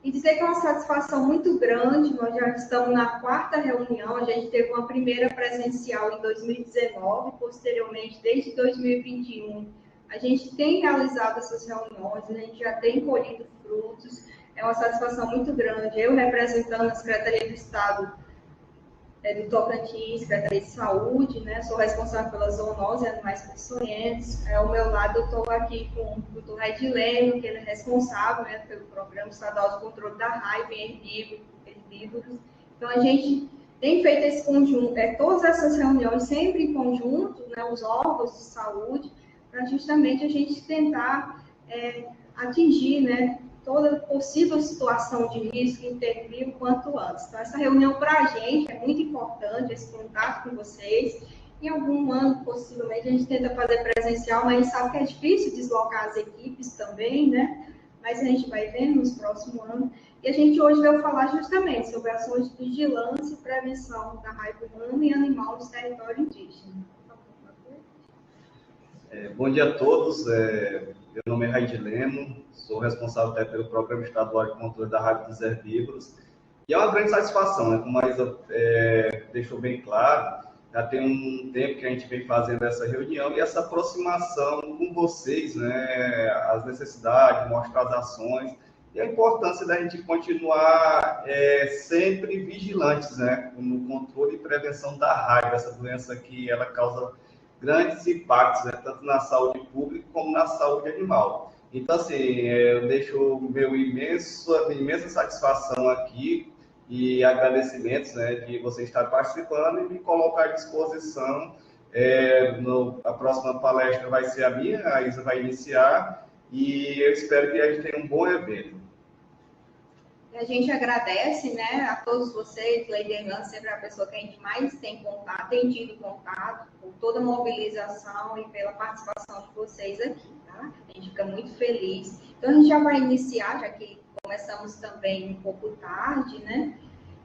E dizer que é uma satisfação muito grande, nós já estamos na 4ª reunião, a gente teve uma primeira presencial em 2019, posteriormente, desde 2021, a gente tem realizado essas reuniões, a gente já tem colhido frutos, é uma satisfação muito grande. Eu, representando a Secretaria do Estado do Tocantins, Secretaria de Saúde, né? Sou responsável pela zoonose e animais peçonhentos. Ao meu lado, eu estou aqui com o Dr. Raidileno, que ele é responsável, né, pelo Programa Estadual de Controle da Raiva em Herbívoros. Então, a gente tem feito esse conjunto, todas essas reuniões sempre em conjunto, né, os órgãos de saúde, para justamente a gente tentar atingir, né, toda possível situação de risco e intervir o quanto antes. Então, essa reunião para a gente é muito importante, esse contato com vocês. Em algum ano, possivelmente, a gente tenta fazer presencial, mas a gente sabe que é difícil deslocar as equipes também, né? Mas a gente vai vendo nos próximos anos. E a gente hoje vai falar justamente sobre ações de vigilância e prevenção da raiva humana e animal nos territórios indígenas. Bom dia a todos, meu nome é Raidileno, sou responsável até pelo Programa Estadual de Controle da Raiva dos Herbívoros, e é uma grande satisfação, né? Como a Isa deixou bem claro, já tem um tempo que a gente vem fazendo essa reunião e essa aproximação com vocês, né? As necessidades, mostrar as ações e a importância da gente continuar sempre vigilantes, né? No controle e prevenção da raiva, essa doença que ela causa grandes impactos, né, tanto na saúde pública como na saúde animal. Então, assim, eu deixo meu imensa satisfação aqui e agradecimentos, né, de você estar participando e me colocar à disposição. A próxima palestra vai ser a minha, a Isa vai iniciar, e eu espero que a gente tenha um bom evento. A gente agradece, né, a todos vocês, Leiderlan, sempre a pessoa que a gente mais tem contato, tem tido contato, por toda a mobilização e pela participação de vocês aqui, tá? A gente fica muito feliz. Então, a gente já vai iniciar, já que começamos também um pouco tarde, né?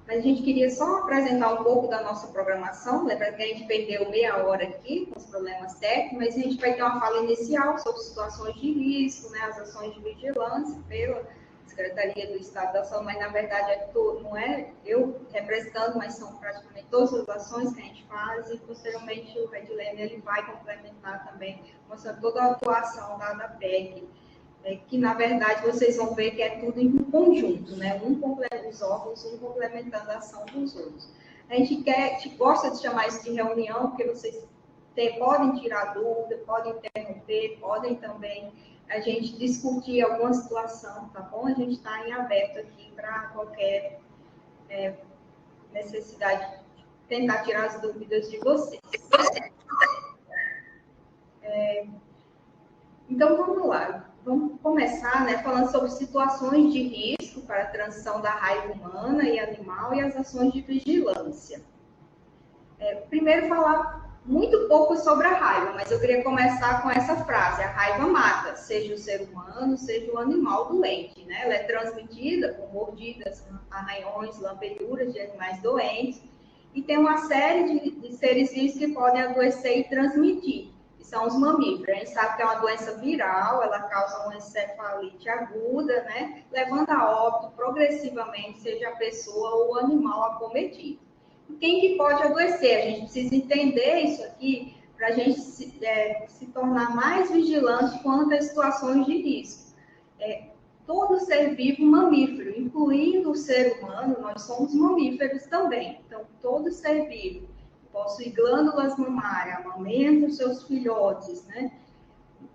Mas a gente queria só apresentar um pouco da nossa programação. Lembra que a gente perdeu meia hora aqui com os problemas técnicos, mas a gente vai ter uma fala inicial sobre situações de risco, né, as ações de vigilância pela Secretaria do Estado da Saúde, mas na verdade não é eu representando, mas são praticamente todas as ações que a gente faz, e posteriormente o Redilene ele vai complementar também, mostrando toda a atuação da PEC, que na verdade vocês vão ver que é tudo em conjunto, né? Os órgãos, um complementando a ação dos outros. A gente gosta de chamar isso de reunião, porque vocês podem tirar dúvida, podem interromper, podem também a gente discutir alguma situação, tá bom? A gente está em aberto aqui para qualquer necessidade de tentar tirar as dúvidas de vocês. Então, vamos lá. Vamos começar, né, falando sobre situações de risco para a transição da raiva humana e animal e as ações de vigilância. Primeiro, falar muito pouco sobre a raiva, mas eu queria começar com essa frase: a raiva mata, seja o ser humano, seja o animal doente, né? Ela é transmitida por mordidas, arranhões, lampeduras de animais doentes, e tem uma série de seres vivos que podem adoecer e transmitir, que são os mamíferos. A gente sabe que é uma doença viral, ela causa uma encefalite aguda, né? Levando a óbito progressivamente, seja a pessoa ou o animal acometido. Quem que pode adoecer? A gente precisa entender isso aqui para a gente se tornar mais vigilante quanto às situações de risco. Todo ser vivo mamífero, incluindo o ser humano, nós somos mamíferos também. Então, todo ser vivo possui glândulas mamárias, amamenta os seus filhotes, né?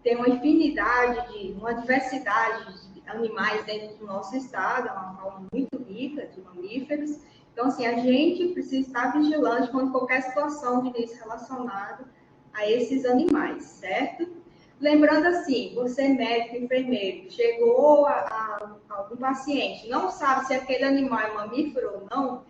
Tem uma infinidade, uma diversidade de animais dentro do nosso estado, é uma fauna muito rica de mamíferos. Então, assim, a gente precisa estar vigilante quando qualquer situação de risco relacionada a esses animais, certo? Lembrando assim, você médico, enfermeiro, chegou a algum paciente, não sabe se aquele animal é mamífero ou não,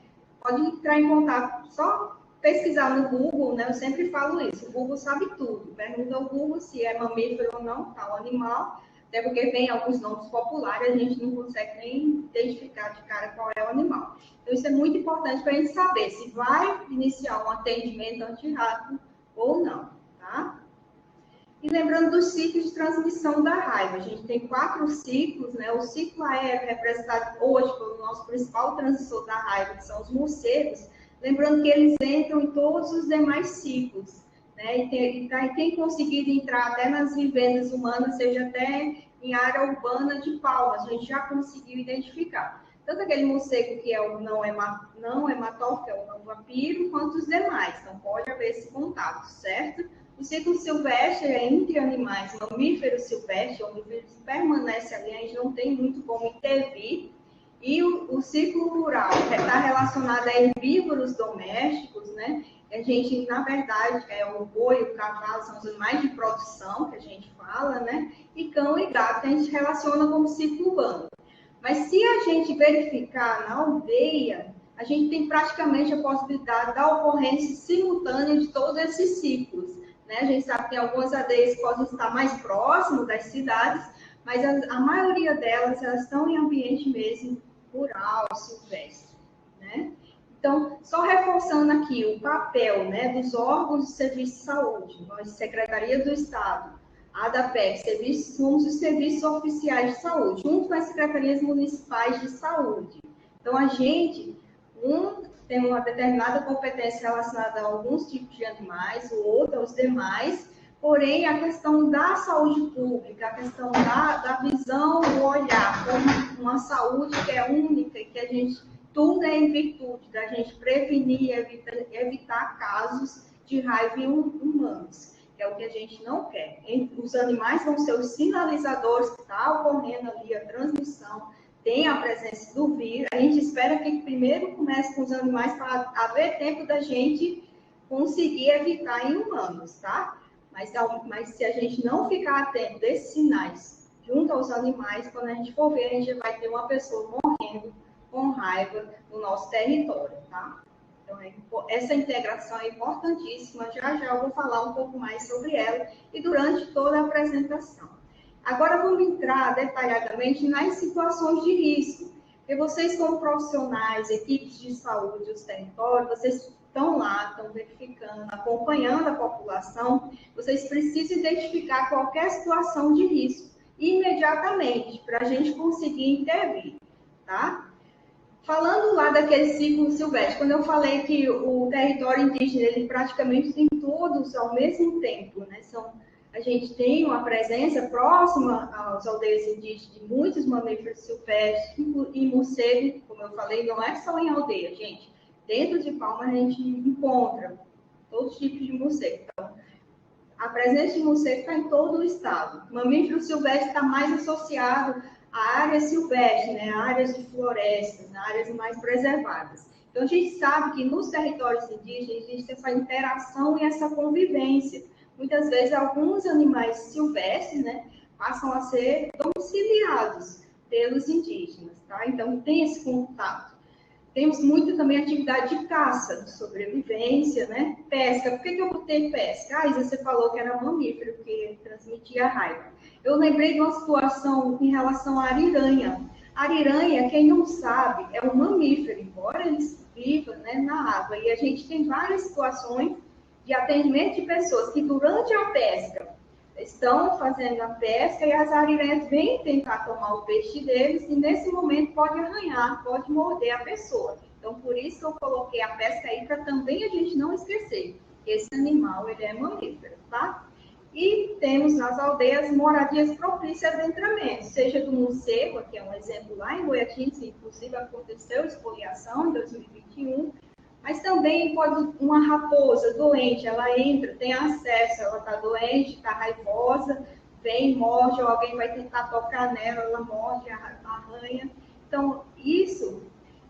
pode entrar em contato, só pesquisar no Google, né? Eu sempre falo isso, o Google sabe tudo. Pergunta ao Google se é mamífero ou não, tal animal, até porque vem alguns nomes populares, a gente não consegue nem identificar de cara qual é o animal. Então, isso é muito importante para a gente saber se vai iniciar um atendimento antirrábico ou não, tá? E lembrando dos ciclos de transmissão da raiva, a gente tem 4 ciclos, né? O ciclo aéreo representado hoje pelo nosso principal transmissor da raiva, que são os morcegos, lembrando que eles entram em todos os demais ciclos, né? E tem conseguido entrar até nas vivendas humanas, seja até em área urbana de Palmas, a gente já conseguiu identificar. Tanto aquele morcego que é o não hematófago, que é o não vampiro, quanto os demais. Então, pode haver esse contato, certo? O ciclo silvestre é entre animais, mamíferos silvestres, o mamífero permanece ali, a gente não tem muito como intervir. E o ciclo rural está relacionado a herbívoros domésticos, né? A gente, na verdade, o boi, o cavalo, são os animais de produção, que a gente fala, né? E cão e gato, a gente relaciona como ciclo urbano. Mas se a gente verificar na aldeia, a gente tem praticamente a possibilidade da ocorrência simultânea de todos esses ciclos. Né? A gente sabe que tem algumas aldeias que podem estar mais próximas das cidades, mas a maioria delas elas estão em ambiente mesmo rural, silvestre. Né? Então, só reforçando aqui o papel, né, dos órgãos de serviço de saúde, nós, Secretaria do Estado, a ADAPEC, somos os serviços oficiais de saúde, junto com as secretarias municipais de saúde. Então, a gente, tem uma determinada competência relacionada a alguns tipos de animais, o outro aos demais, porém, a questão da saúde pública, a questão da visão, do olhar, como uma saúde que é única e que a gente, tudo é em virtude da gente prevenir e evitar casos de raiva em humanos, que é o que a gente não quer. Os animais vão ser os sinalizadores que está ocorrendo ali a transmissão, tem a presença do vírus. A gente espera que primeiro comece com os animais para haver tempo da gente conseguir evitar em humanos, tá? Mas se a gente não ficar atento desses sinais junto aos animais, quando a gente for ver, a gente vai ter uma pessoa morrendo com raiva no nosso território, tá? Então, essa integração é importantíssima. Já eu vou falar um pouco mais sobre ela e durante toda a apresentação. Agora, vamos entrar detalhadamente nas situações de risco. Porque vocês, como profissionais, equipes de saúde, os territórios, vocês estão lá, estão verificando, acompanhando a população, vocês precisam identificar qualquer situação de risco imediatamente para a gente conseguir intervir, tá? Falando lá daquele ciclo silvestre, quando eu falei que o território indígena, ele praticamente tem todos ao mesmo tempo, né? A gente tem uma presença próxima às aldeias indígenas de muitos mamíferos silvestres e morcego, como eu falei, não é só em aldeia, gente. Dentro de Palmas a gente encontra todos os tipos de morcego. Então, a presença de morcego está em todo o estado. O mamífero silvestre está mais associado a áreas silvestres, né? Áreas de florestas, áreas mais preservadas. Então, a gente sabe que nos territórios indígenas existe essa interação e essa convivência. Muitas vezes, alguns animais silvestres, né, passam a ser domiciliados pelos indígenas, tá? Então, tem esse contato. Temos muito também atividade de caça, de sobrevivência, né? Pesca. Por que eu botei pesca? Isa, você falou que era mamífero, que transmitia raiva. Eu lembrei de uma situação em relação à ariranha. A ariranha, quem não sabe, é um mamífero, embora eles vivam, né, na água. E a gente tem várias situações de atendimento de pessoas que durante a pesca estão fazendo a pesca e as ariranhas vêm tentar tomar o peixe deles e nesse momento pode arranhar, pode morder a pessoa. Então, por isso que eu coloquei a pesca aí para também a gente não esquecer que esse animal ele é mamífero, tá? E temos nas aldeias moradias propícias a adentramento, seja do morcego, que é um exemplo lá em Goiatins, inclusive aconteceu espoliação em 2021, mas também pode uma raposa doente, ela entra, tem acesso, ela está doente, está raivosa, vem, morde, ou alguém vai tentar tocar nela, ela morde, arranha. Então,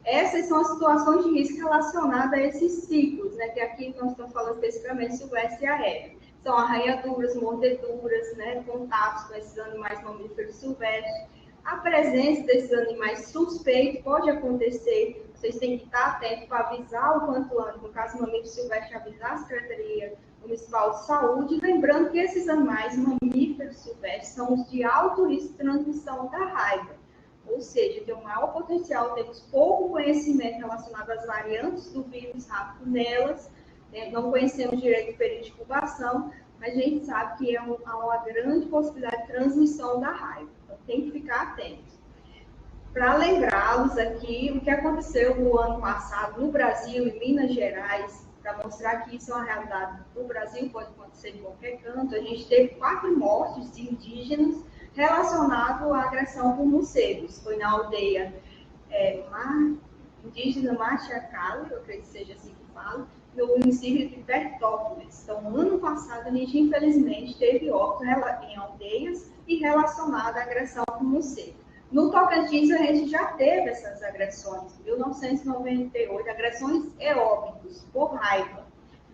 essas são as situações de risco relacionadas a esses ciclos, né? Que aqui nós estamos falando especificamente silvestre e aéreo. São arranhaduras, mordeduras, né? Contatos com esses animais mamíferos silvestres. A presença desses animais suspeitos pode acontecer. Vocês têm que estar atentos para avisar o quanto antes, no caso do mamífero silvestre, avisar a Secretaria Municipal de Saúde, lembrando que esses animais mamíferos silvestres são os de alto risco de transmissão da raiva, ou seja, tem um maior potencial, temos pouco conhecimento relacionado às variantes do vírus rápido nelas, né? Não conhecemos direito o período de incubação, mas a gente sabe que há uma grande possibilidade de transmissão da raiva. Então, tem que ficar atento. Para lembrá-los aqui o que aconteceu no ano passado no Brasil, em Minas Gerais, para mostrar que isso é uma realidade do Brasil, pode acontecer em qualquer canto. A gente teve 4 mortes de indígenas relacionadas à agressão por morcegos. Foi na aldeia indígena Machacali, eu acredito que seja assim que fala, no município de Bertópolis. Então, no ano passado, a gente infelizmente teve óbito em aldeias e relacionada à agressão por morcego. No Tocantins, a gente já teve essas agressões, em 1998, agressões e óbitos por raiva.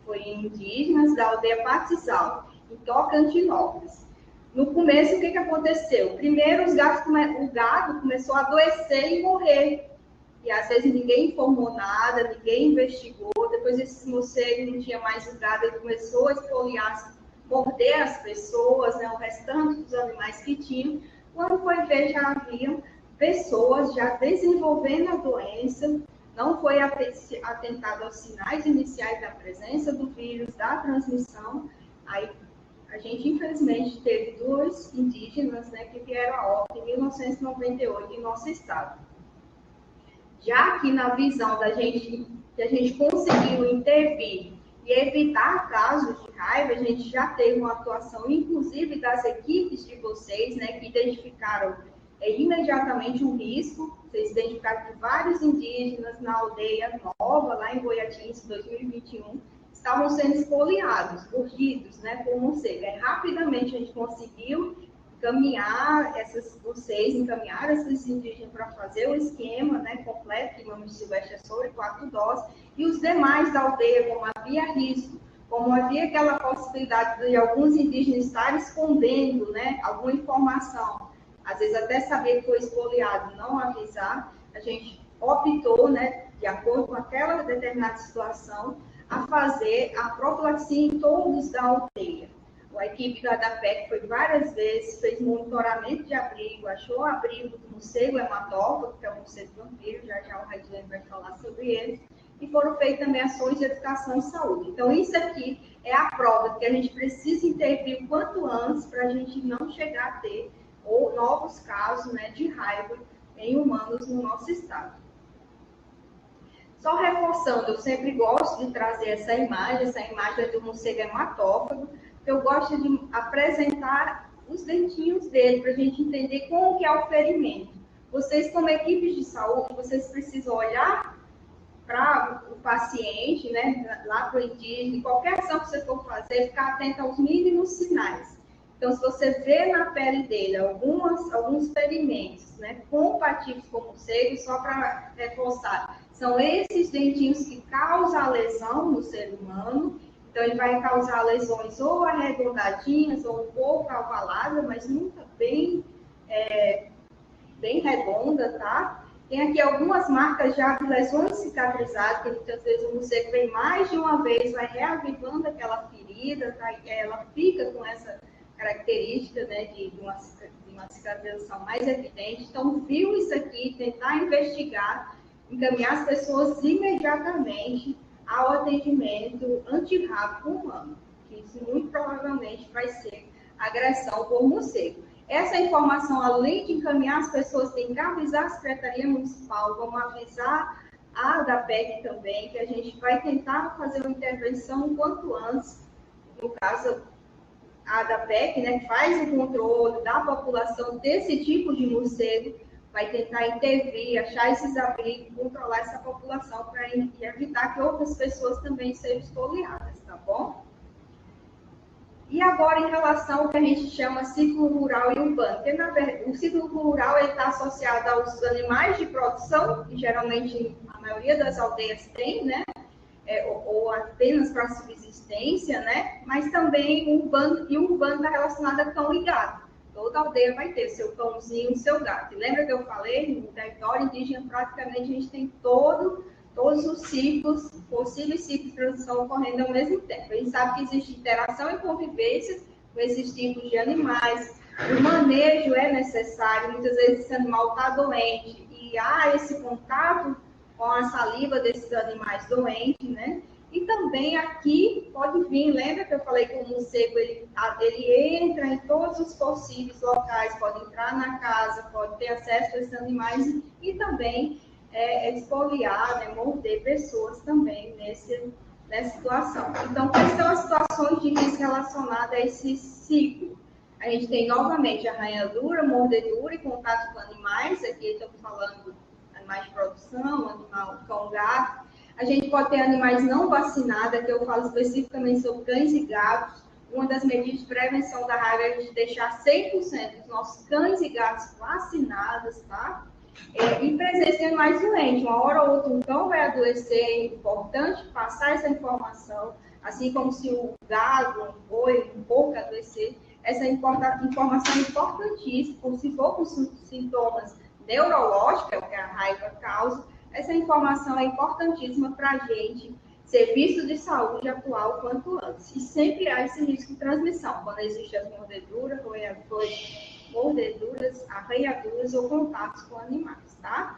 Foi em indígenas da aldeia Patizal, em Tocantinópolis. No começo, o que aconteceu? Primeiro, o gado começou a adoecer e morrer. E às vezes ninguém informou nada, ninguém investigou. Depois esses morcegos não tinha mais o gado, ele começou a esfoliar, morder as pessoas, né, o restante dos animais que tinham. Quando foi ver, já haviam pessoas já desenvolvendo a doença, não foi atentado aos sinais iniciais da presença do vírus, da transmissão. Aí a gente, infelizmente, teve 2 indígenas, né, que vieram a óbito em 1998 em nosso estado. Já que na visão da gente, que a gente conseguiu intervir e evitar casos de raiva, a gente já teve uma atuação, inclusive, das equipes de vocês, né, que identificaram imediatamente um risco. Vocês identificaram que vários indígenas na aldeia nova, lá em Goiatins, em 2021, estavam sendo esfoliados, mordidos, né, por morcego. Rapidamente a gente conseguiu encaminharam esses indígenas para fazer o esquema, né, completo, que vamos Silvestre sobre 4 doses, e os demais da aldeia, como havia risco, como havia aquela possibilidade de alguns indígenas estarem escondendo, né, alguma informação, às vezes até saber que foi esfoliado, não avisar, a gente optou, né, de acordo com aquela determinada situação, a fazer a profilaxia em todos da aldeia. A equipe da ADAPEC foi várias vezes, fez monitoramento de abrigo, achou o abrigo do morcego hematófago, que é o morcego vampiro, já o Raidlene vai falar sobre ele, e foram feitas também ações de educação e saúde. Então, isso aqui é a prova que a gente precisa intervir o quanto antes para a gente não chegar a ter novos casos, né, de raiva em humanos no nosso estado. Só reforçando, eu sempre gosto de trazer essa imagem do morcego hematófago. Eu gosto de apresentar os dentinhos dele, para a gente entender como que é o ferimento. Vocês, como equipes de saúde, vocês precisam olhar para o paciente, né, lá para o indígena, qualquer ação que você for fazer, ficar atento aos mínimos sinais. Então, se você vê na pele dele alguns ferimentos, né, compatíveis com o morcego, só para reforçar, são esses dentinhos que causam a lesão no ser humano. Então, ele vai causar lesões ou arredondadinhas ou um pouco ovaladas, mas nunca bem redonda, tá? Tem aqui algumas marcas já de lesões cicatrizadas, que muitas vezes o morcego vem mais de uma vez, vai reavivando aquela ferida, tá? Ela fica com essa característica, né, de uma cicatrização mais evidente. Então, viu isso aqui, tentar investigar, encaminhar as pessoas imediatamente ao atendimento antirrábico humano, que isso muito provavelmente vai ser agressão por morcego. Essa informação, além de encaminhar as pessoas, tem que avisar a Secretaria Municipal, vamos avisar a ADAPEC também, que a gente vai tentar fazer uma intervenção o quanto antes, no caso, a ADAPEC, né, que faz o controle da população desse tipo de morcego, vai tentar intervir, achar esses abrigos, controlar essa população para evitar que outras pessoas também sejam esfoliadas, tá bom? E agora, em relação ao que a gente chama ciclo rural e urbano, porque o ciclo rural está associado aos animais de produção, que geralmente a maioria das aldeias tem, né? Ou apenas para subsistência, né? Mas também o urbano está relacionado a cão e gato. Toda aldeia vai ter seu cãozinho e seu gato. E lembra que eu falei, no território indígena, praticamente a gente tem todos os ciclos, possíveis ciclos de produção ocorrendo ao mesmo tempo. A gente sabe que existe interação e convivência com esses tipos de animais. O manejo é necessário, muitas vezes esse animal está doente e há esse contato com a saliva desses animais doentes, né? E também aqui pode vir, lembra que eu falei que o morcego ele entra em todos os possíveis locais, pode entrar na casa, pode ter acesso a esses animais e também esfoliar, né, morder pessoas também nessa situação. Então, quais são as situações de risco relacionadas a esse ciclo? A gente tem novamente arranhadura, mordedura e contato com animais. Aqui estamos falando de animais de produção, animal cão, gato. A gente pode ter animais não vacinados, que eu falo especificamente sobre cães e gatos. Uma das medidas de prevenção da raiva é a gente deixar 100% dos nossos cães e gatos vacinados, tá? E presença de animais doentes. Uma hora ou outra um cão vai adoecer, é importante passar essa informação, assim como se o gado, um boi, um porco adoecer. Essa informação é importantíssima, se for com sintomas neurológicos, é o que a raiva causa, essa informação é importantíssima para a gente, serviço de saúde atual quanto antes. E sempre há esse risco de transmissão, quando existem as mordeduras, arranhaduras ou contatos com animais, tá?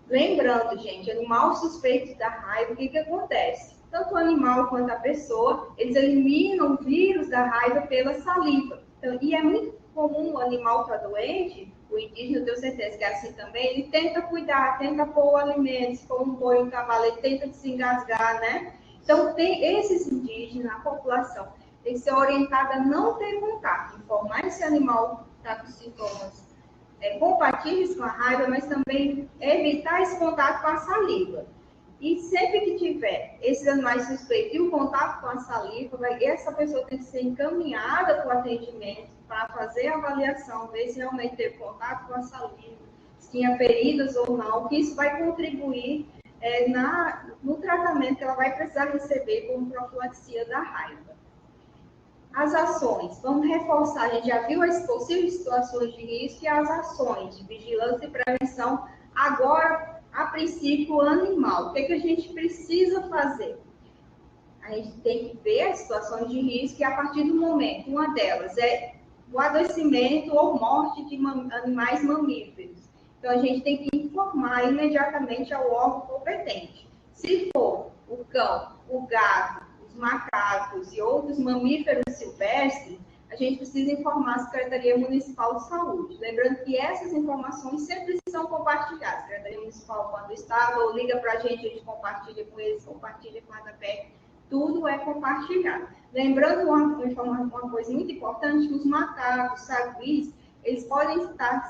Lembrando, gente, animal suspeito da raiva, o que acontece? Tanto o animal quanto a pessoa, eles eliminam o vírus da raiva pela saliva. Então, e é muito comum o animal estar doente, o indígena, eu tenho certeza que é assim também, ele tenta cuidar, tenta pôr o alimento, se for um boi, um cavalo, ele tenta desengasgar, né? Então, tem esses indígenas, a população, tem que ser orientada a não ter contato, informar se o animal está com sintomas compatíveis com a raiva, mas também evitar esse contato com a saliva. E sempre que tiver esses animais suspeitos e o contato com a saliva, essa pessoa tem que ser encaminhada para o atendimento, para fazer a avaliação, ver se realmente teve contato com a saliva, se tinha feridas ou não, que isso vai contribuir no tratamento que ela vai precisar receber como profilaxia da raiva. As ações, vamos reforçar, a gente já viu as possíveis situações de risco e as ações de vigilância e prevenção, agora, a princípio, animal. O que a gente precisa fazer? A gente tem que ver as situações de risco e, a partir do momento, uma delas é o adoecimento ou morte de animais mamíferos. Então, a gente tem que informar imediatamente ao órgão competente. Se for o cão, o gato, os macacos e outros mamíferos silvestres, a gente precisa informar a Secretaria Municipal de Saúde. Lembrando que essas informações sempre são compartilhadas. A Secretaria Municipal, quando está, ou liga para a gente compartilha com eles, compartilha com a ANAPEC, tudo é compartilhado. Lembrando uma coisa muito importante, que os macacos, saguis, eles podem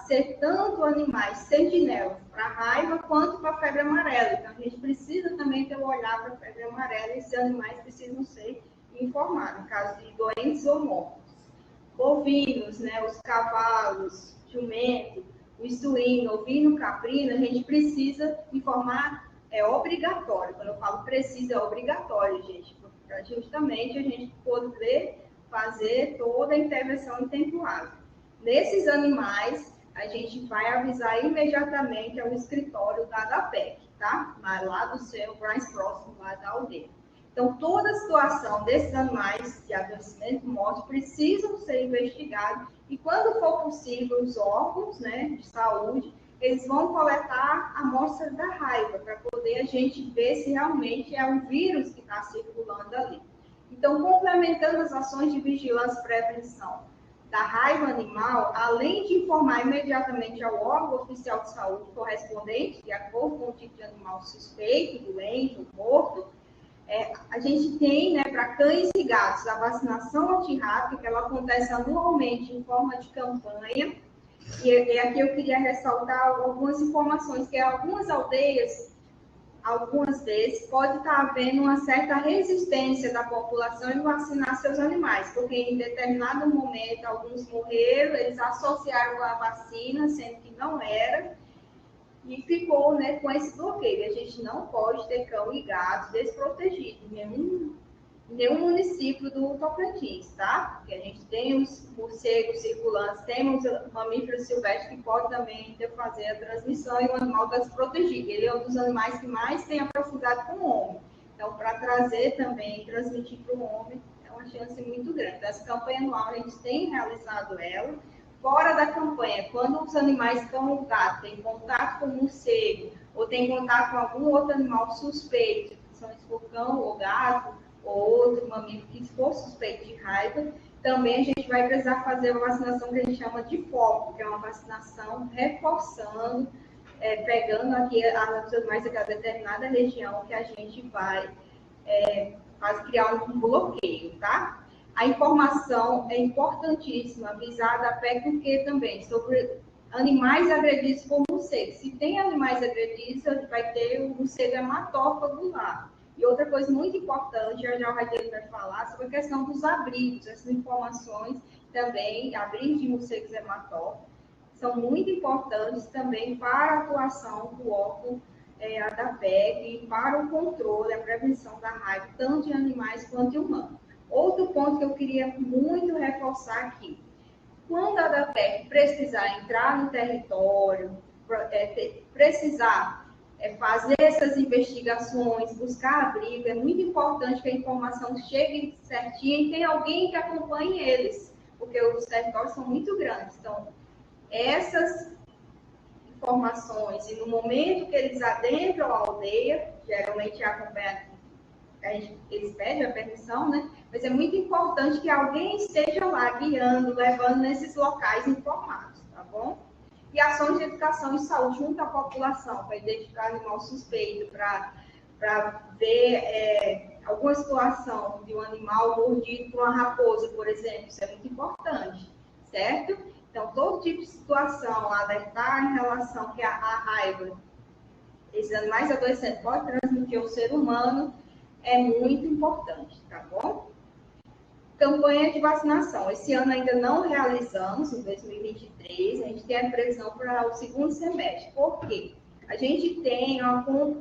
ser tanto animais sentinelas para raiva quanto para febre amarela. Então, a gente precisa também ter um olhar para a febre amarela e esses animais precisam ser informados, no caso de doentes ou mortos. Bovinos, né, os cavalos, jumento, o suíno, ovino, caprino, a gente precisa informar, é obrigatório. Quando eu falo precisa, é obrigatório, gente, para justamente a gente poder fazer toda a intervenção em tempo hábil. Nesses animais, a gente vai avisar imediatamente ao escritório da ADAPEC, tá? Mas lá do seu mais próximo, lá da aldeia. Então, toda a situação desses animais de adoecimento e morte precisam ser investigados e, quando for possível, os órgãos, né, de saúde, eles vão coletar a amostra da raiva para poder a gente ver se realmente é um vírus que está circulando ali. Então, complementando as ações de vigilância e prevenção da raiva animal, além de informar imediatamente ao órgão oficial de saúde correspondente, de acordo com o tipo de animal suspeito, doente ou morto, a gente tem, né, para cães e gatos, a vacinação antirrábica, que ela acontece anualmente em forma de campanha. E aqui eu queria ressaltar algumas informações, que algumas aldeias, algumas vezes, pode estar havendo uma certa resistência da população em vacinar seus animais, porque em determinado momento alguns morreram, eles associaram com a vacina, sendo que não era, e ficou, né, com esse bloqueio. A gente não pode ter cão e gato desprotegidos em nenhum município do Tocantins, tá? Porque a gente tem os morcegos circulantes, temos mamíferos silvestres que podem também fazer a transmissão e o animal está desprotegido. Ele é um dos animais que mais tem a proximidade com o homem. Então, para trazer também, transmitir para o homem, é uma chance muito grande. Então, essa campanha anual, a gente tem realizado ela. Fora da campanha, quando os animais estão no gato, tem contato com o morcego, ou tem contato com algum outro animal suspeito, informação se for cão ou gato ou outro mamífero que for suspeito de raiva, também a gente vai precisar fazer uma vacinação que a gente chama de foco, que é uma vacinação reforçando, pegando aqui mais aquela determinada região que a gente vai criar um bloqueio, tá? A informação é importantíssima, visada a pé com que também, sobre animais agredidos por morcegos. Se tem animais agredidos, vai ter o morcego hematófago lá. E outra coisa muito importante, já o Raideiro vai falar, sobre a questão dos abrigos. Essas informações também, abrigos de morcegos hematófagos, são muito importantes também para a atuação do órgão da PEC e para o controle, a prevenção da raiva, tanto de animais quanto de humanos. Outro ponto que eu queria muito reforçar aqui, quando a DAPEC precisar entrar no território, precisar fazer essas investigações, buscar abrigo, é muito importante que a informação chegue certinha e tenha alguém que acompanhe eles, porque os territórios são muito grandes. Então, essas informações, e no momento que eles adentram a aldeia, geralmente eles pedem a permissão, né? Mas é muito importante que alguém esteja lá guiando, levando nesses locais informados, tá bom? E ações de educação e saúde junto à população, para identificar animal suspeito, para ver alguma situação de um animal mordido por uma raposa, por exemplo, isso é muito importante, certo? Então, todo tipo de situação, alertar em relação que a raiva, esses animais adoecentes podem transmitir ao ser humano, é muito importante, tá bom? Campanha de vacinação. Esse ano ainda não realizamos, em 2023, a gente tem a previsão para o segundo semestre. Por quê? A gente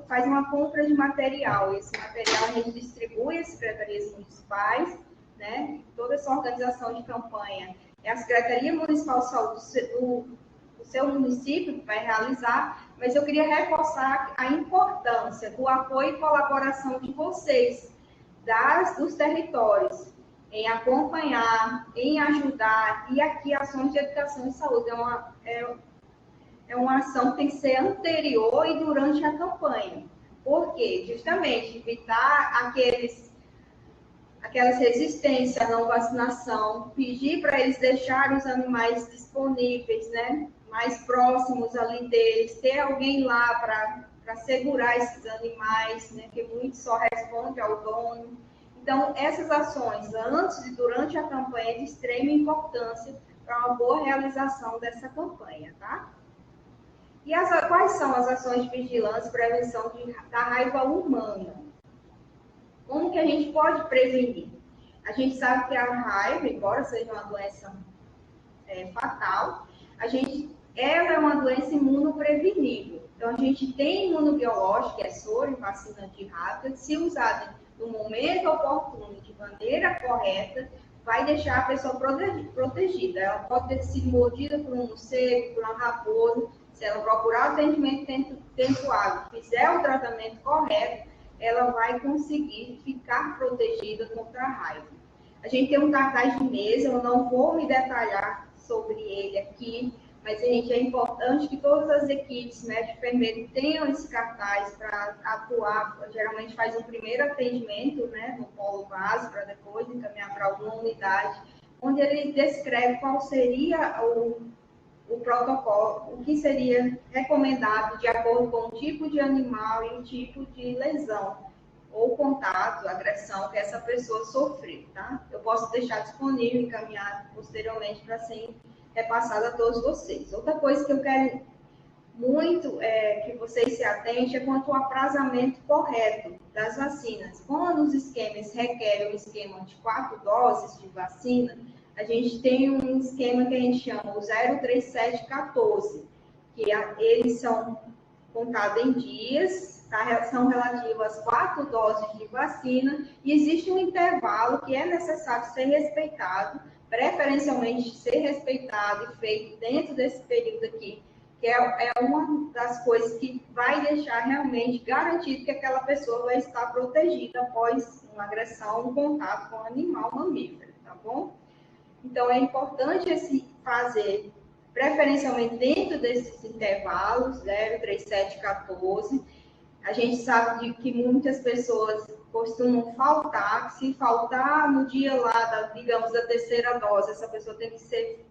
faz uma compra de material. Esse material a gente distribui às secretarias municipais, né? Toda essa organização de campanha é a Secretaria Municipal de Saúde do seu município que vai realizar, mas eu queria reforçar a importância do apoio e colaboração de vocês, dos territórios, em acompanhar, em ajudar, e aqui ações de educação e saúde é uma ação que tem que ser anterior e durante a campanha. Por quê? Justamente evitar aquelas resistências à não vacinação, pedir para eles deixarem os animais disponíveis, né? Mais próximos ali deles, ter alguém lá para segurar esses animais, né? Que muito só responde ao dono. Então, essas ações, antes e durante a campanha, é de extrema importância para uma boa realização dessa campanha, tá? E quais são as ações de vigilância e prevenção da raiva humana? Como que a gente pode prevenir? A gente sabe que a raiva, embora seja uma doença fatal, ela é uma doença imunoprevenível. Então, a gente tem imunobiológico, que é soro e vacina de raiva, se usada no momento oportuno, de maneira correta, vai deixar a pessoa protegida. Ela pode ter sido mordida por um morcego, por uma raposa. Se ela procurar o atendimento tempo hábil, fizer o tratamento correto, ela vai conseguir ficar protegida contra a raiva. A gente tem um cartaz de mesa, eu não vou me detalhar sobre ele aqui, mas, gente, é importante que todas as equipes, médico e enfermeiro, tenham esse cartaz para atuar. Geralmente faz um primeiro atendimento, né, no polo básico, para depois encaminhar para alguma unidade, onde ele descreve qual seria o protocolo, o que seria recomendado de acordo com o tipo de animal e o tipo de lesão, ou contato, agressão que essa pessoa sofreu, tá? Eu posso deixar disponível e encaminhar posteriormente para ser repassado a todos vocês. Outra coisa que eu quero muito que vocês se atentem é quanto ao aprazamento correto das vacinas. Quando os esquemas requerem um esquema de 4 doses de vacina, a gente tem um esquema que a gente chama o 03714, que eles são contados em dias, tá? São relativos às 4 doses de vacina, e existe um intervalo que é necessário ser respeitado, preferencialmente ser respeitado e feito dentro desse período aqui, que é uma das coisas que vai deixar realmente garantido que aquela pessoa vai estar protegida após uma agressão, um contato com um animal mamífero, tá bom? Então, é importante fazer, preferencialmente dentro desses intervalos, 0, 3, 7, 14, A gente sabe que muitas pessoas costumam faltar, que se faltar no dia lá, digamos, da terceira dose, essa pessoa tem que ser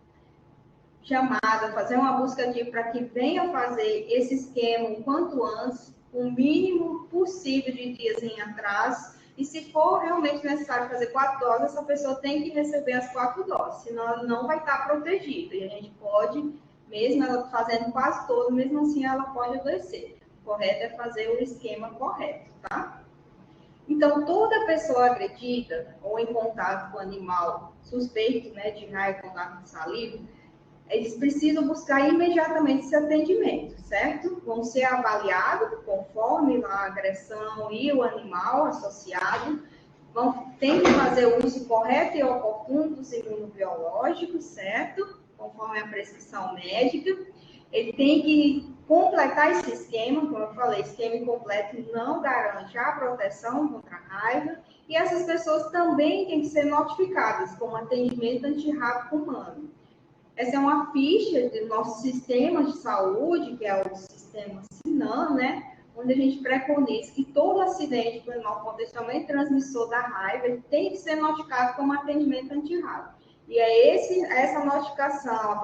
chamada, fazer uma busca ativa para que venha fazer esse esquema o quanto antes, o mínimo possível de dias em atraso. E se for realmente necessário fazer 4 doses, essa pessoa tem que receber as 4 doses, senão ela não vai estar protegida. E a gente pode, mesmo ela fazendo quase todo, mesmo assim ela pode adoecer. O correto é fazer o esquema correto, tá? Então, toda pessoa agredida ou em contato com animal suspeito, né, de raio, contato de saliva, eles precisam buscar imediatamente esse atendimento, certo? Vão ser avaliados conforme a agressão e o animal associado. Tem que fazer o uso correto e oportuno dos imunobiológicos, certo? Conforme a prescrição médica. Ele tem que completar esse esquema, como eu falei, esquema incompleto não garante a proteção contra a raiva. E essas pessoas também têm que ser notificadas como atendimento antirrábico humano. Essa é uma ficha do nosso sistema de saúde, que é o sistema SINAM, né? Onde a gente preconiza que todo acidente com animal potencialmente transmissor da raiva tem que ser notificado como atendimento antirrábico. E é essa notificação,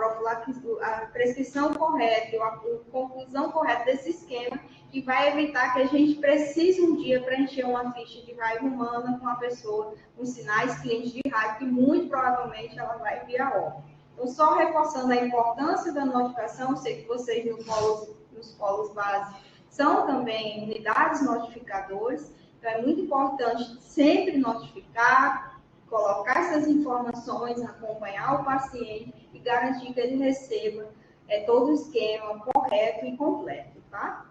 a prescrição correta e a conclusão correta desse esquema que vai evitar que a gente precise um dia preencher uma ficha de raiva humana com a pessoa com sinais clínicos de raiva, que muito provavelmente ela vai vir a óbito. Então, só reforçando a importância da notificação, eu sei que vocês nos polos base são também unidades notificadoras, então é muito importante sempre notificar, colocar essas informações, acompanhar o paciente e garantir que ele receba todo o esquema correto e completo, tá?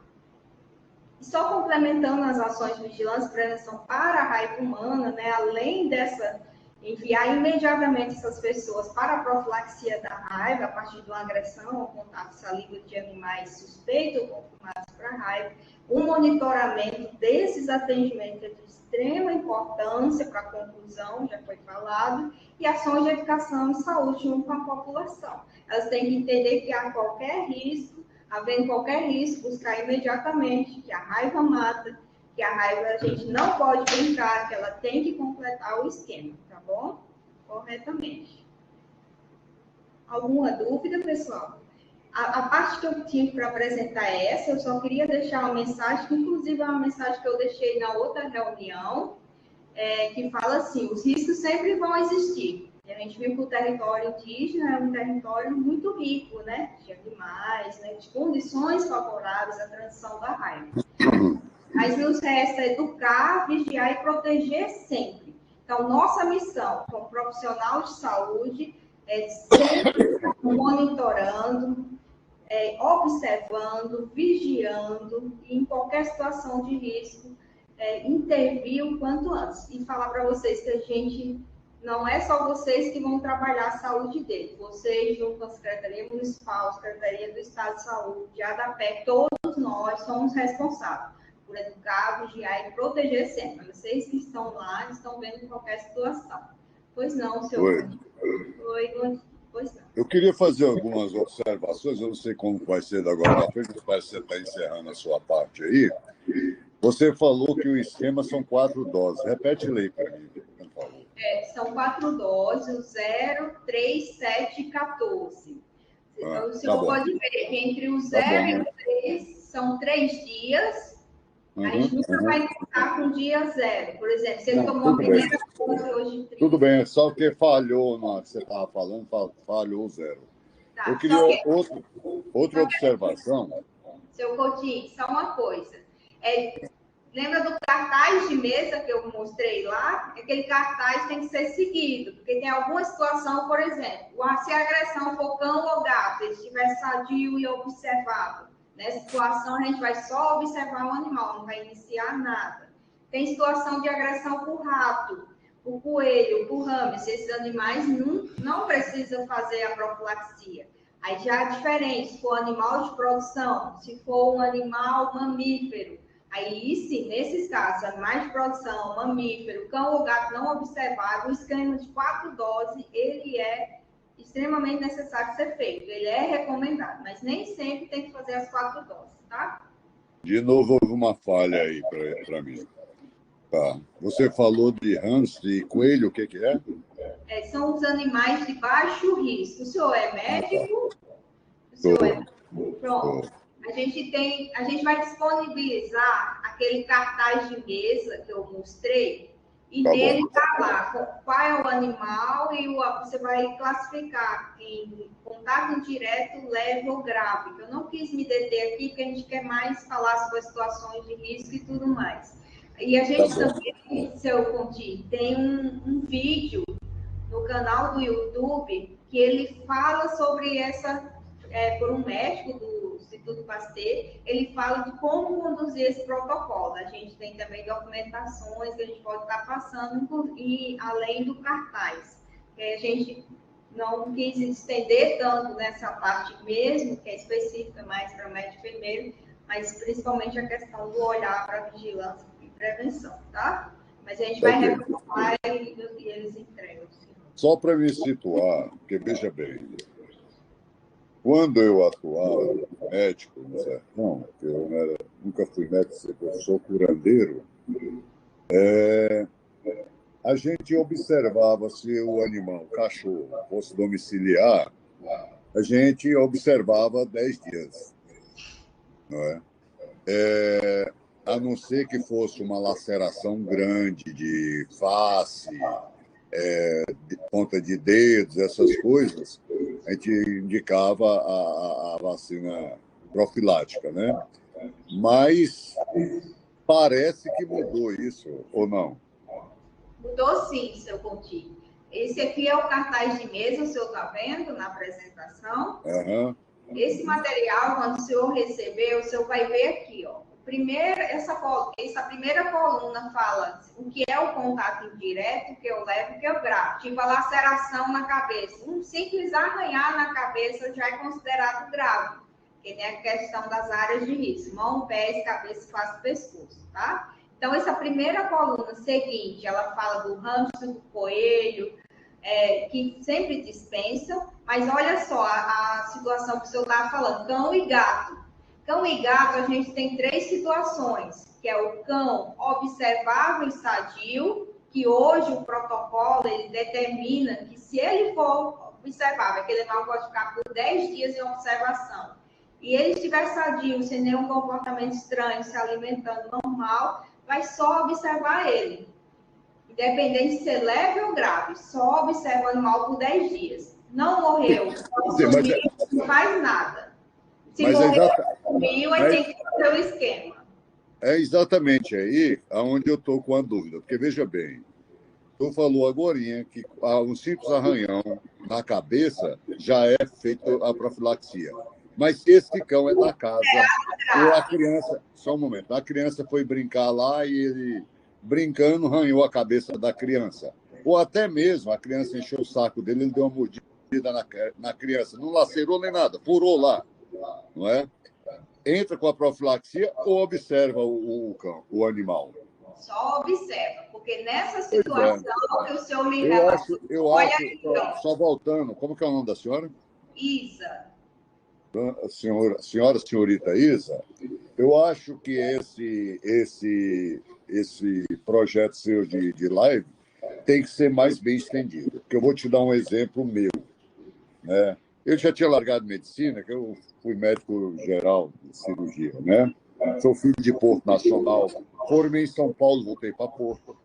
E só complementando as ações de vigilância e prevenção para a raiva humana, né, além dessa enviar imediatamente essas pessoas para a profilaxia da raiva, a partir de uma agressão ou contato saliva de animais suspeitos ou confirmados para a raiva, o monitoramento desses atendimentos é de extrema importância para a conclusão, já foi falado, e ações de educação e saúde junto com a população. Elas têm que entender que há qualquer risco, havendo qualquer risco, buscar imediatamente que a raiva mata, que a raiva a gente não pode brincar, que ela tem que completar o esquema, tá bom? Corretamente. Alguma dúvida, pessoal? A parte que eu tinha para apresentar é essa, eu só queria deixar uma mensagem, que inclusive é uma mensagem que eu deixei na outra reunião, que fala assim, os riscos sempre vão existir. E a gente viu que o território indígena é um território muito rico, né? De animais, né? De condições favoráveis à transição da raiva. Mas nos resta educar, vigiar e proteger sempre. Então, nossa missão como profissional de saúde é sempre monitorando, observando, vigiando e em qualquer situação de risco, intervir o quanto antes. E falar para vocês que a gente não é só vocês que vão trabalhar a saúde dele. Vocês, junto com a Secretaria Municipal, a Secretaria do Estado de Saúde, a ADAPEC, todos nós somos responsáveis por educar, vigiar e proteger sempre. Vocês que estão lá estão vendo qualquer situação. Pois não, senhor. Oi, pois não. Eu queria fazer algumas observações, eu não sei como vai ser da agora para frente, parece que você está encerrando a sua parte aí. Você falou que o esquema são 4 doses. Repete aí para mim, por favor. São 4 doses, o 0, 3, 7 e 14. O senhor pode ver que entre o 0 e o 3 são 3 dias. A gente nunca vai contar com o dia 0. Por exemplo, se ele tomou a primeira dose hoje... 30. Tudo bem, só que falhou na que você estava falando, falhou o 0. Tá, eu queria outra observação. Seu Coutinho, só uma coisa. Lembra do cartaz de mesa que eu mostrei lá? Aquele cartaz tem que ser seguido, porque tem alguma situação, por exemplo, se a agressão for cão ou gato, ele estiver sadio e observável. Nessa situação, a gente vai só observar o animal, não vai iniciar nada. Tem situação de agressão por rato, por coelho, por hamster. Esses animais não precisam fazer a profilaxia. Aí já é diferente, se for animal de produção, se for um animal mamífero. Aí sim, nesses casos, animais de produção, mamífero, cão ou gato não observável, o esquema de 4 doses, ele é extremamente necessário ser feito. Ele é recomendado, mas nem sempre tem que fazer as 4 doses, tá? De novo, houve uma falha aí para mim. Tá. Você falou de hamster e coelho, o que é? São os animais de baixo risco. O senhor é médico? O senhor Tô. é... Pronto. A gente vai disponibilizar aquele cartaz de mesa que eu mostrei, e Tá nele bom. está lá qual é o animal e você vai classificar em contato indireto, leve ou grave. Eu não quis me deter aqui, porque a gente quer mais falar sobre as situações de risco e tudo mais. E a gente também, seu Conti, tem um vídeo no canal do YouTube que ele fala sobre por um médico do Instituto Pasteur, ele fala de como conduzir esse protocolo. A gente tem também documentações que a gente pode estar passando, e além do cartaz. A gente não quis estender tanto nessa parte mesmo, que é específica mais para médico enfermeiro, mas principalmente a questão do olhar para vigilância e prevenção, tá? Mas a gente vai reformular e eles entregam. Só para me situar, porque veja bem, quando eu atuava médico no sertão, que eu nunca fui médico, eu sou curandeiro, a gente observava se o animal, o cachorro, fosse domiciliar, a gente observava 10 dias, não é? A não ser que fosse uma laceração grande de face, de ponta de dedos, essas coisas, a gente indicava a vacina profilática, né? Mas parece que mudou isso, ou não? Mudou sim, seu Conti. Esse aqui é o cartaz de mesa, o senhor está vendo na apresentação? Uhum. Esse material, quando o senhor receber, o senhor vai ver aqui, ó. Essa primeira coluna fala o que é o contato indireto, o que eu levo, o que eu gravo. Tipo a laceração na cabeça. Um simples arranhar na cabeça já é considerado grave, porque tem a questão das áreas de risco: mão, pés, cabeça, face, pescoço, tá? Então, essa primeira coluna seguinte, ela fala do hamster, do coelho, que sempre dispensa, mas olha só a situação que o senhor estava falando: cão e gato. Cão e gato, a gente tem 3 situações, que é o cão observável e sadio, que hoje o protocolo ele determina que, se ele for observável, aquele animal pode ficar por 10 dias em observação, e ele estiver sadio, sem nenhum comportamento estranho, se alimentando normal, vai só observar ele. Independente de ser leve ou grave, só observa o animal por 10 dias. Não morreu, não sumiu, não faz nada. Se morreu, sumiu, aí tem que fazer o esquema. É exatamente aí onde eu estou com a dúvida. Porque, veja bem, tu falou agorinha que um simples arranhão na cabeça já é feito a profilaxia. Mas esse cão é da casa. Ou a criança... Só um momento. A criança foi brincar lá e ele, brincando, arranhou a cabeça da criança. Ou até mesmo a criança encheu o saco dele, ele deu uma mordida na criança. Não lacerou nem nada, furou lá. Não é? Entra com a profilaxia ou observa o animal? Só observa, porque nessa situação que o senhor me relatou... olha aí, só voltando, como que é o nome da senhora? Isa. Senhorita Isa, eu acho que esse projeto seu de live tem que ser mais bem estendido. Porque eu vou te dar um exemplo meu, né? Eu já tinha largado medicina, que eu fui médico geral de cirurgia, né? Sou filho de Porto Nacional, formei em São Paulo, voltei para Porto,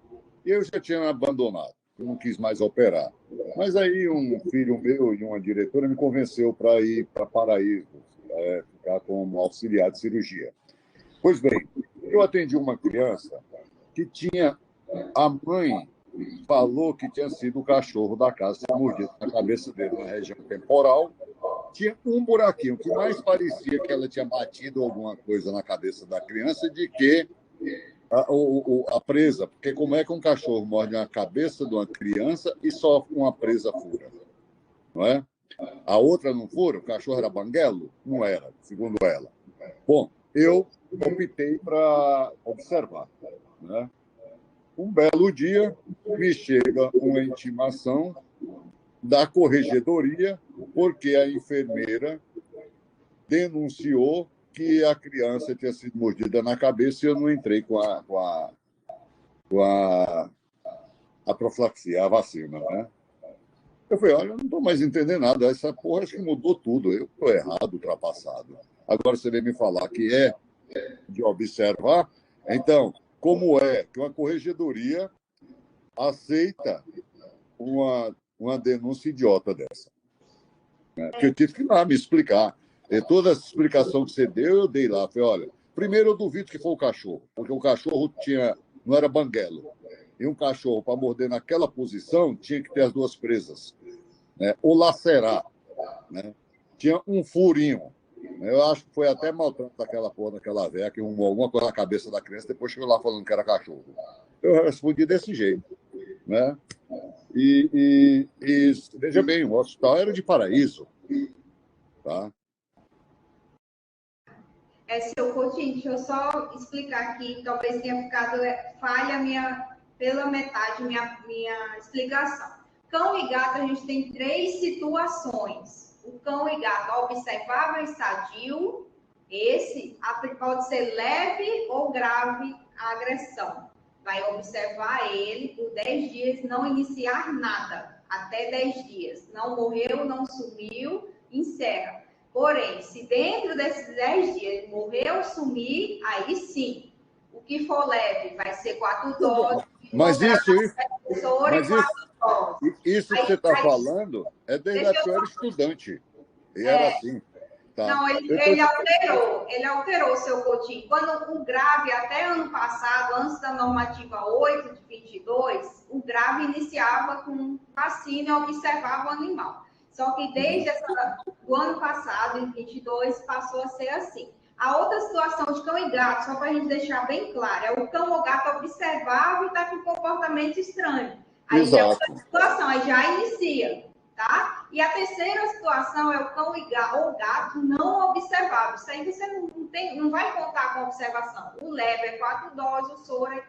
e eu já tinha abandonado, eu não quis mais operar. Mas aí um filho meu e uma diretora me convenceu para ir para Paraíso, ficar como auxiliar de cirurgia. Pois bem, eu atendi uma criança que tinha... A mãe falou que tinha sido o cachorro da casa mordido na cabeça dele, na região temporal. Tinha um buraquinho, que mais parecia que ela tinha batido alguma coisa na cabeça da criança de que a presa. Porque como é que um cachorro morde na cabeça de uma criança e só uma presa fura? Não é? A outra não fura? O cachorro era banguelo? Não era, segundo ela. Bom, eu optei para observar, né? Um belo dia, me chega uma intimação da corregedoria, porque a enfermeira denunciou que a criança tinha sido mordida na cabeça e eu não entrei com a profilaxia, a vacina, né? Eu falei, olha, eu não estou mais entendendo nada, essa porra acho que mudou tudo, eu estou errado, ultrapassado. Agora você vem me falar que é de observar, então, como é que uma corregedoria aceita uma denúncia idiota dessa? Né? Porque eu tive que ir lá me explicar. E toda essa explicação que você deu, eu dei lá. Falei, olha, primeiro eu duvido que foi o cachorro, porque o cachorro não era banguelo. E um cachorro, para morder naquela posição, tinha que ter as duas presas, né? Ou lacerar, né? Tinha um furinho. Eu acho que foi até maltrato daquela porra, daquela velha, que arrumou alguma coisa na cabeça da criança, depois chegou lá falando que era cachorro. Eu respondi desse jeito, né? E veja bem, o hospital era de Paraíso, tá? Seu Coutinho, deixa eu só explicar aqui, talvez tenha ficado falha pela metade minha explicação. Cão e gato, a gente tem 3 situações. O cão e gato observável e sadio, esse pode ser leve ou grave a agressão. Vai observar ele por 10 dias, não iniciar nada, até 10 dias. Não morreu, não sumiu, encerra. Porém, se dentro desses 10 dias ele morrer ou sumir, aí sim, o que for leve vai ser 4 doses. Mas isso que você está aí, falando é desde que eu era estudante. E era assim. Tá. Não, ele alterou, seu Coutinho. Quando o grave, até ano passado, antes da normativa 8 de 22, o grave iniciava com vacina e observava o animal. Só que desde o ano passado, em 22, passou a ser assim. A outra situação de cão e gato, só para a gente deixar bem claro, é o cão ou gato observável e está com comportamento estranho. Aí já é outra situação, aí já inicia, tá? E a terceira situação é o cão ou gato não observável. Isso aí você não vai contar com observação. O leve é 4 doses, o soro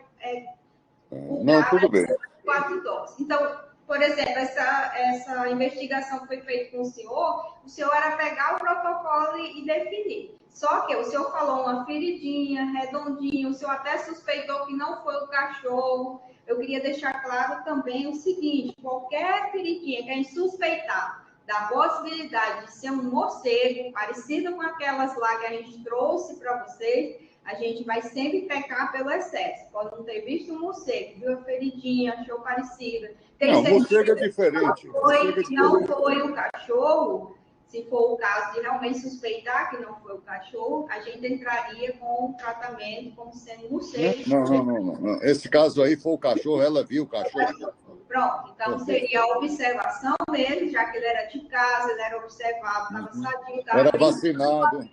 não, tudo bem. 4 doses. Então, por exemplo, essa investigação que foi feita com o senhor era pegar o protocolo e definir. Só que o senhor falou uma feridinha, redondinha, o senhor até suspeitou que não foi o cachorro. Eu queria deixar claro também o seguinte, qualquer feridinha que a gente suspeitar da possibilidade de ser um morcego, parecido com aquelas lá que a gente trouxe para vocês, a gente vai sempre pecar pelo excesso. Pode não ter visto um morcego, viu a feridinha, achou parecida. Não, morcego é diferente. Não foi o cachorro, se for o caso de realmente suspeitar que não foi o cachorro, a gente entraria com o tratamento como sendo morcego. Não. Esse caso aí foi o cachorro, ela viu o cachorro. Pronto, então seria a observação dele, já que ele era de casa, ele era observado, estava sadio, era vacinado.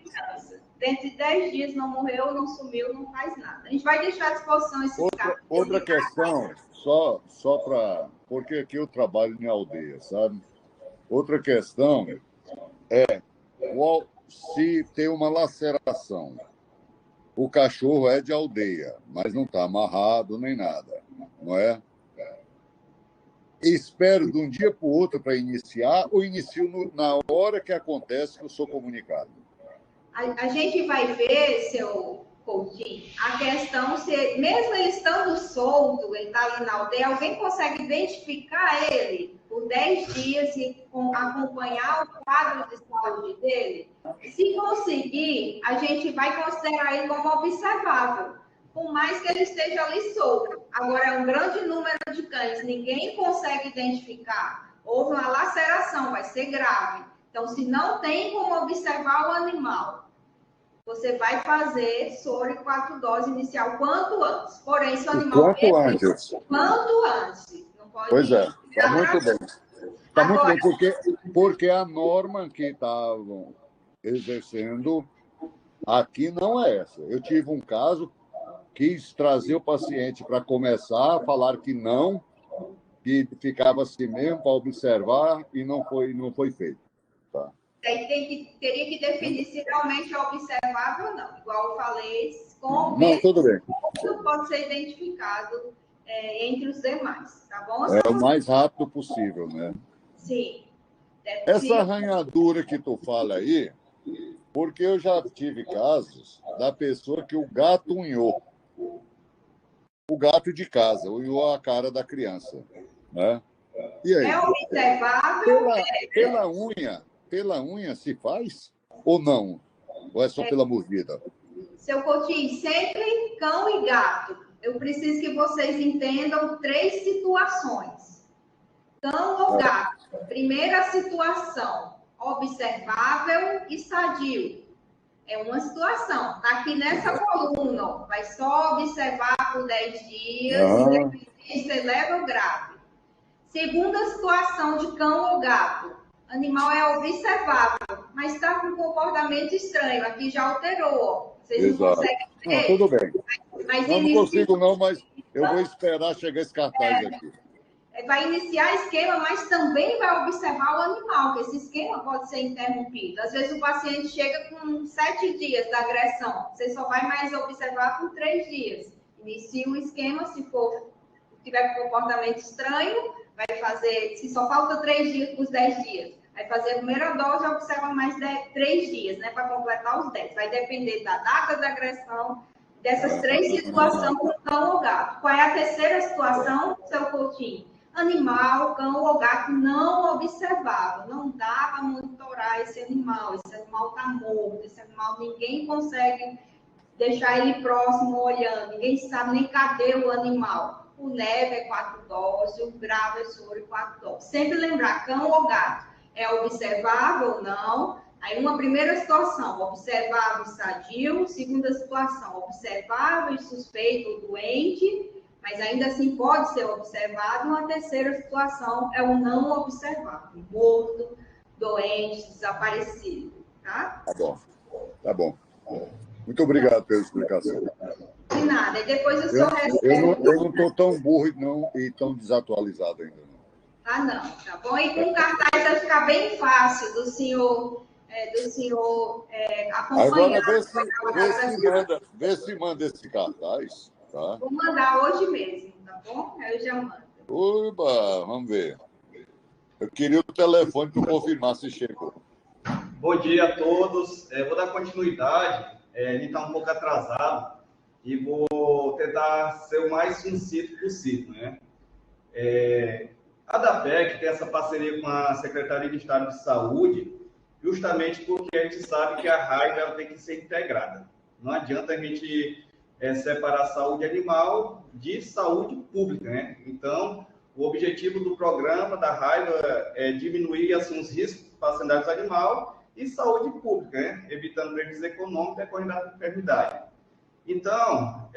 Dentro de 10 dias não morreu, não sumiu, não faz nada. A gente vai deixar à disposição esses casos. Outra questão, só para... Porque aqui eu trabalho em aldeia, sabe? Outra questão é se tem uma laceração. O cachorro é de aldeia, mas não está amarrado nem nada, não é? Espero de um dia para o outro para iniciar ou inicio na hora que acontece que eu sou comunicado? A gente vai ver, seu Coutinho, a questão se, mesmo ele estando solto, ele está ali na aldeia, alguém consegue identificar ele por 10 dias e acompanhar o quadro de saúde dele? Se conseguir, a gente vai considerar ele como observável, por mais que ele esteja ali solto. Agora, é um grande número de cães, ninguém consegue identificar. Houve uma laceração, vai ser grave. Então, se não tem como observar o animal, você vai fazer soro e 4 doses inicial quanto antes. Porém, se o animal... Quanto antes. Não pode pois é, está muito bem. Está muito bem, porque a norma que estavam exercendo aqui não é essa. Eu tive um caso, quis trazer o paciente para começar a falar que não, que ficava assim mesmo para observar e não foi feito. Tá. Aí teria que definir se realmente é observável ou não. Igual eu falei, não, tudo bem. Pode ser identificado entre os demais, tá bom? É o mais rápido possível, né? Sim. Essa arranhadura que tu fala aí, Porque eu já tive casos da pessoa que o gato unhou. O gato de casa, unhou a cara da criança. Né? E aí? É observável. Pela unha se faz? Ou não? Ou é só pela mordida? Seu Coutinho, sempre cão e gato. Eu preciso que vocês entendam 3 situações. Cão ou gato? Primeira situação, observável e sadio. É uma situação. Está aqui nessa coluna, ó. Vai só observar por 10 dias, independente se leve ou grave. Segunda situação de cão ou gato. Animal é observável, mas está com um comportamento estranho. Aqui já alterou, ó. Vocês Exato. não conseguem ver. Não, tudo bem. Mas não consigo não, mas eu vou esperar chegar esse cartaz aqui. Vai iniciar esquema, mas também vai observar o animal, que esse esquema pode ser interrompido. Às vezes o paciente chega com 7 dias da agressão, você só vai mais observar por 3 dias. Inicia o esquema, se tiver comportamento estranho, vai fazer, se só falta 3 dias para os 10 dias, vai fazer a primeira dose e observa mais 3 dias, né, para completar os 10. Vai depender da data da agressão, dessas 3 situações do cão ou gato. Qual é a terceira situação, seu Coutinho? Animal, cão ou gato não observável. Não dá para monitorar esse animal. Esse animal está morto. Esse animal ninguém consegue deixar ele próximo olhando. Ninguém sabe nem cadê o animal. O leve é 4 doses, o grave é soro 4 doses. Sempre lembrar, cão ou gato é observável ou não. Aí uma primeira situação, observável e sadio. Segunda situação, observável e suspeito ou doente. Mas ainda assim pode ser observado. Uma terceira situação é o não observado, morto, doente, desaparecido, tá? Tá bom. Muito obrigado pela explicação. De nada. E depois o senhor recebe... Eu não estou tão burro e tão desatualizado ainda. Ah, não. Tá bom? E com cartaz vai ficar bem fácil do senhor acompanhar. Agora vê se manda esse cartaz. Tá? Vou mandar hoje mesmo, tá bom? Aí eu já mando. Oba, vamos ver. Eu queria o telefone para confirmar se chegou. Bom dia a todos. Vou dar continuidade. Ele está um pouco atrasado e vou tentar ser o mais sucinto possível, né? A DAPEC tem essa parceria com a Secretaria de Estado de Saúde, justamente porque a gente sabe que a raiva tem que ser integrada. Não adianta a gente separar a saúde animal de saúde pública, né? Então, o objetivo do programa da raiva é diminuir assim, os riscos para a sanidade animal e saúde pública, né? Evitando prejuízo econômico e decorrendo da enfermidade. Então,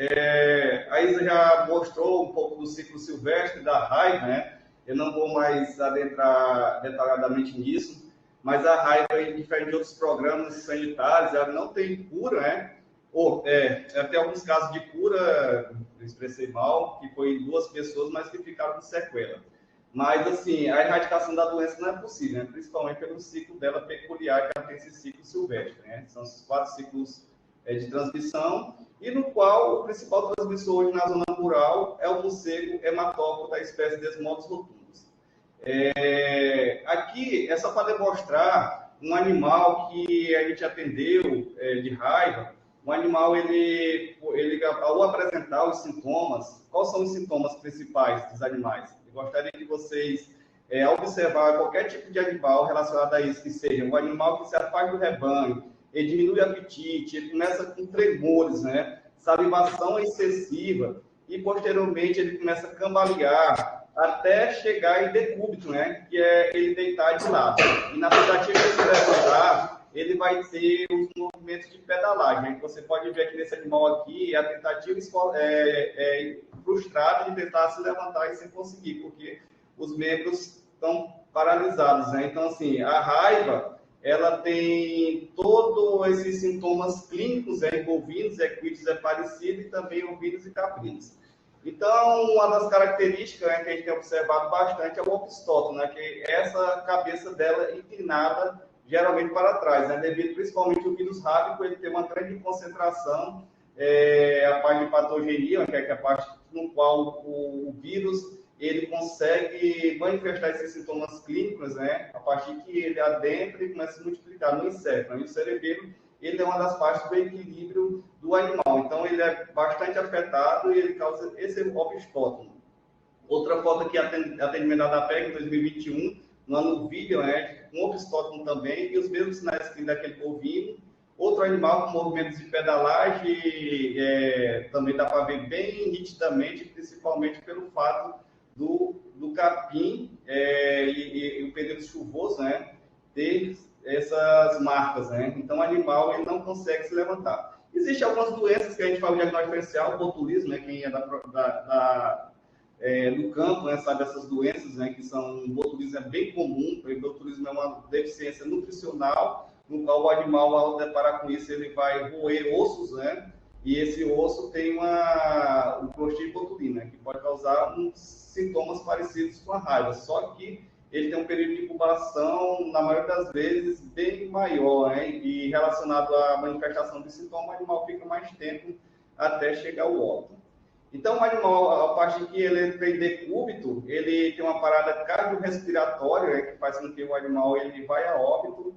a Isa já mostrou um pouco do ciclo silvestre da raiva, né? Eu não vou mais adentrar detalhadamente nisso, mas a raiva, diferente de outros programas sanitários, ela não tem cura, né? Até alguns casos de cura, eu expressei mal, que foi em 2 pessoas, mas que ficaram com sequela. Mas, assim, a erradicação da doença não é possível, né? Principalmente pelo ciclo dela peculiar, que ela tem esse ciclo silvestre, né? São os 4 ciclos de transmissão, e no qual o principal transmissor hoje na zona rural é o morcego hematófago da espécie Desmodus rotundus. Aqui é só para demonstrar um animal que a gente atendeu de raiva. O animal, ao apresentar os sintomas, quais são os sintomas principais dos animais? Eu gostaria que vocês, ao observar qualquer tipo de animal relacionado a isso, que seja um animal que se afasta do rebanho, ele diminui o apetite, ele começa com tremores, né? Salivação excessiva, e posteriormente ele começa a cambalear, até chegar em decúbito, né? Que é ele deitar de lado. E na tentativa de se levantar, ele vai ter os movimentos de pedalagem. Você pode ver aqui nesse animal aqui, a tentativa frustrada de tentar se levantar e sem conseguir, porque os membros estão paralisados, né? Então, assim, a raiva, ela tem todos esses sintomas clínicos em bovinos, equinos, parecido, e também ovinos e caprinos. Então, uma das características, né, que a gente tem observado bastante é o opistótomo, né, que é essa cabeça dela inclinada geralmente para trás, né, devido principalmente ao vírus rábico, ele tem uma grande concentração, a parte de patogenia, que é a parte no qual o vírus ele consegue manifestar esses sintomas clínicos, né, a partir que ele adentra e começa a se multiplicar no encéfalo. E o cerebelo, ele é uma das partes do equilíbrio do animal. Então, ele é bastante afetado e ele causa esse opistótomo. Outra foto aqui, atendimento da ADAPEC em 2021, no ano vídeo, né, com opistótomo também, e os mesmos sinais que daquele bovino. Outro animal com movimentos de pedalagem, também dá para ver bem nitidamente, principalmente pelo fato do capim e o período chuvoso, né, ter essas marcas, né? Então, o animal ele não consegue se levantar. Existem algumas doenças que a gente fala de diagnóstico diferencial, o botulismo, né? Quem é do campo, né, sabe essas doenças, né? Que são, o botulismo é bem comum, o botulismo é uma deficiência nutricional, no qual o animal, ao deparar com isso, ele vai roer ossos, né? E esse osso tem um clostridium botulino, né? Que pode causar sintomas parecidos com a raiva, só que ele tem um período de incubação, na maioria das vezes, bem maior, né? E relacionado à manifestação de sintoma, o animal fica mais tempo até chegar ao óbito. Então, o animal, a partir que ele tem decúbito, ele tem uma parada cardiorrespiratória, né? Que faz com que o animal ele vai a óbito,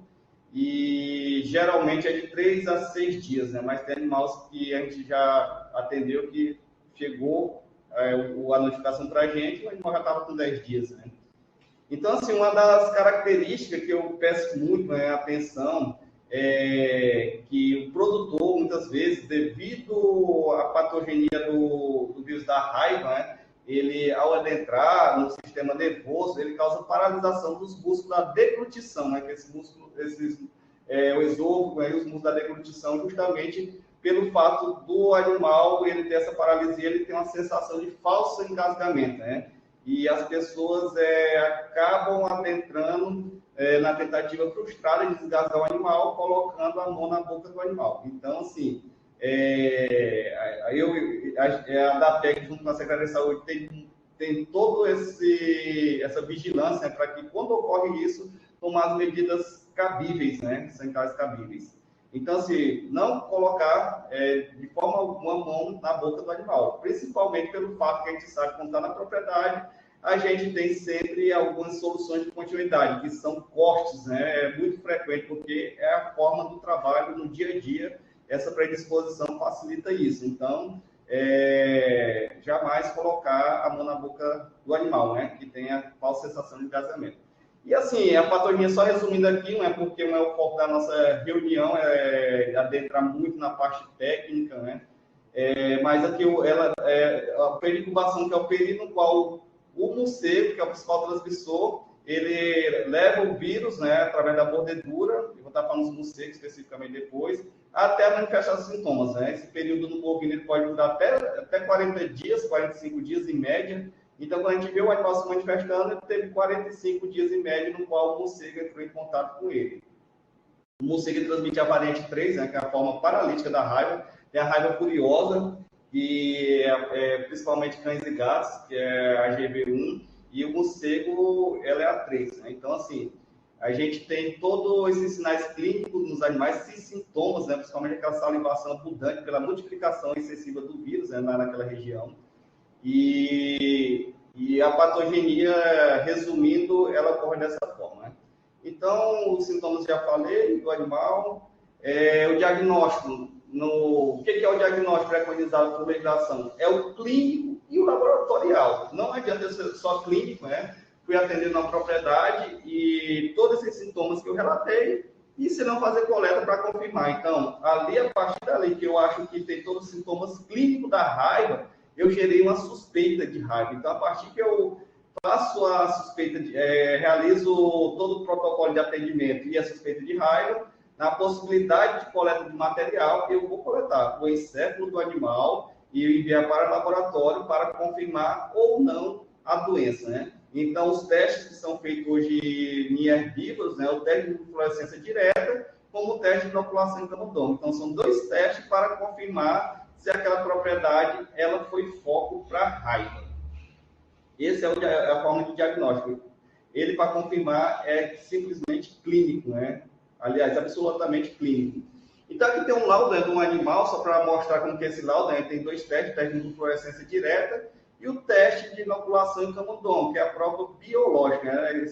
e geralmente é de 3 a 6 dias, né? Mas tem animais que a gente já atendeu que chegou a notificação para a gente, o animal já estava com 10 dias, né? Então, assim, uma das características que eu peço muito, né, atenção é que o produtor, muitas vezes, devido à patogenia do vírus da raiva, né, ele, ao adentrar no sistema nervoso, ele causa paralisação dos músculos da deglutição, né, que esse músculo, o esôfago, né, os músculos da deglutição, justamente pelo fato do animal ele ter essa paralisia, ele tem uma sensação de falso engasgamento, né? E as pessoas acabam adentrando na tentativa frustrada de desgasgar o animal, colocando a mão na boca do animal. Então, assim, a DAPEC, junto com a Secretaria de Saúde, tem toda essa vigilância, né, para que, quando ocorre isso, tomar as medidas cabíveis, né, sanitárias cabíveis. Então, assim, não colocar de forma alguma a mão na boca do animal, principalmente pelo fato que a gente sabe, quando está na propriedade, a gente tem sempre algumas soluções de continuidade, que são cortes, né? É muito frequente, porque é a forma do trabalho no dia a dia, essa predisposição facilita isso. Então, jamais colocar a mão na boca do animal, né? Que tem a falsa sensação de engasgamento. E assim, a patologia, só resumindo aqui, não é porque não é o foco da nossa reunião, adentrar muito na parte técnica, né? Mas aqui a período de incubação, que é o período no qual o morcego, que é o principal transmissor, ele leva o vírus, né, através da mordedura, eu vou estar falando dos morcegos especificamente depois, até manifestar os sintomas, né? Esse período no bovino ele pode durar até 40 dias, 45 dias em média. Então, quando a gente vê o animal se manifestando, ele teve 45 dias em média, no qual o morcego entrou em contato com ele. O morcego transmite a variante 3, né, que é a forma paralítica da raiva, tem a raiva furiosa, que principalmente cães e gatos, que é a GV1, e o morcego, ela é a 3. Né? Então, assim, a gente tem todos esses sinais clínicos nos animais, esses sintomas, né, principalmente aquela salivação abundante pela multiplicação excessiva do vírus, né, naquela região. E a patogenia, resumindo, ela ocorre dessa forma. Né? Então, os sintomas já falei do animal. O diagnóstico, o que é o diagnóstico preconizado por legislação? É o clínico e o laboratorial. Não adianta ser só clínico, né? Fui atendendo na propriedade e todos esses sintomas que eu relatei, e se não fazer coleta para confirmar. Então, ali, a partir dali que eu acho que tem todos os sintomas clínicos da raiva, eu gerei uma suspeita de raiva. Então, a partir que eu faço a suspeita, realizo todo o protocolo de atendimento e a suspeita de raiva, na possibilidade de coleta de material, eu vou coletar o encéfalo do animal e enviar para o laboratório para confirmar ou não a doença, né? Então, os testes que são feitos hoje em herbívoros, né? O teste de fluorescência direta, como o teste de inoculação em camundongo. Então, são 2 testes para confirmar se aquela propriedade ela foi foco para raiva. Essa é a forma de diagnóstico. Ele, para confirmar, é simplesmente clínico, né? Aliás, absolutamente clínico. Então, aqui tem um laudo de um animal, só para mostrar como que é esse laudo, né? Tem 2 testes, teste de fluorescência direta e o teste de inoculação em camundongo, que é a prova biológica. Né?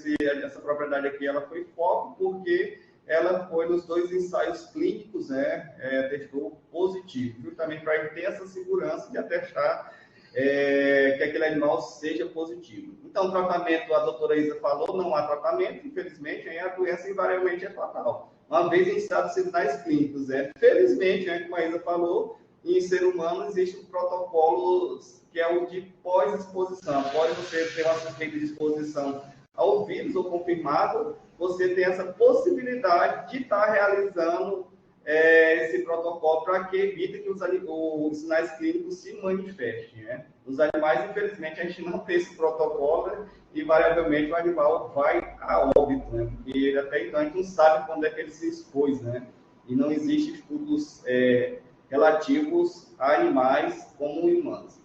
Essa propriedade aqui ela foi foco porque ela foi nos 2 ensaios clínicos, né, testou positivo, justamente para ter essa segurança de atestar que aquele animal seja positivo. Então, o tratamento, a doutora Isa falou, não há tratamento, infelizmente, aí a doença invariavelmente é fatal. Uma vez iniciados os sinais clínicos, felizmente, como a Isa falou, em ser humano existe um protocolo que é o de pós-exposição. Após você ter uma suspeita de exposição ao vírus ou confirmado, você tem essa possibilidade de estar realizando esse protocolo para que evite que os sinais clínicos se manifestem. Né? Nos animais, infelizmente, a gente não tem esse protocolo, né? E, invariavelmente, o animal vai a óbito, né? Porque até então a gente não sabe quando é que ele se expôs, né? E não existem estudos relativos a animais como humanos.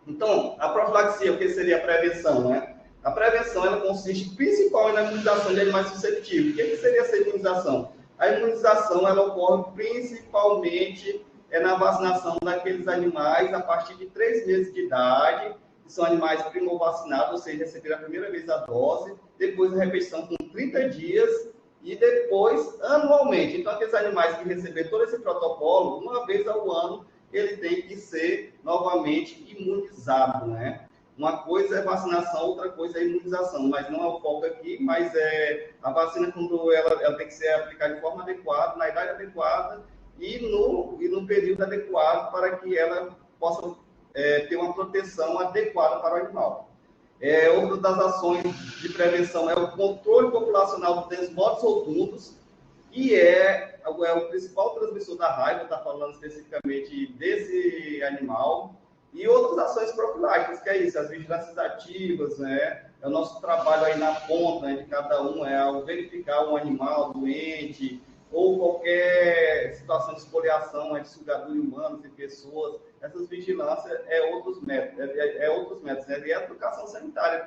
Então, a profilaxia, o que seria a prevenção, né? A prevenção, ela consiste principalmente na imunização de animais susceptíveis. O que seria essa imunização? A imunização, ela ocorre principalmente na vacinação daqueles animais a partir de 3 meses de idade, que são animais primovacinados, ou seja, receberam a primeira vez a dose, depois a repetição com 30 dias e depois anualmente. Então, aqueles animais que receberam todo esse protocolo, uma vez ao ano, ele tem que ser novamente imunizado, né? Uma coisa é vacinação, outra coisa é imunização, mas não é o foco aqui, mas a vacina, quando ela tem que ser aplicada de forma adequada, na idade adequada e no período adequado para que ela possa ter uma proteção adequada para o animal. Outra das ações de prevenção é o controle populacional dos desmodos rotundos, que é o principal transmissor da raiva, está falando especificamente desse animal, e outras ações profiláticas, que é isso, as vigilâncias ativas, né? É o nosso trabalho aí na ponta, né, de cada um, ao verificar um animal doente, ou qualquer situação de espoliação de sugadura humanos e pessoas. Essas vigilâncias outros métodos, né? E a educação sanitária,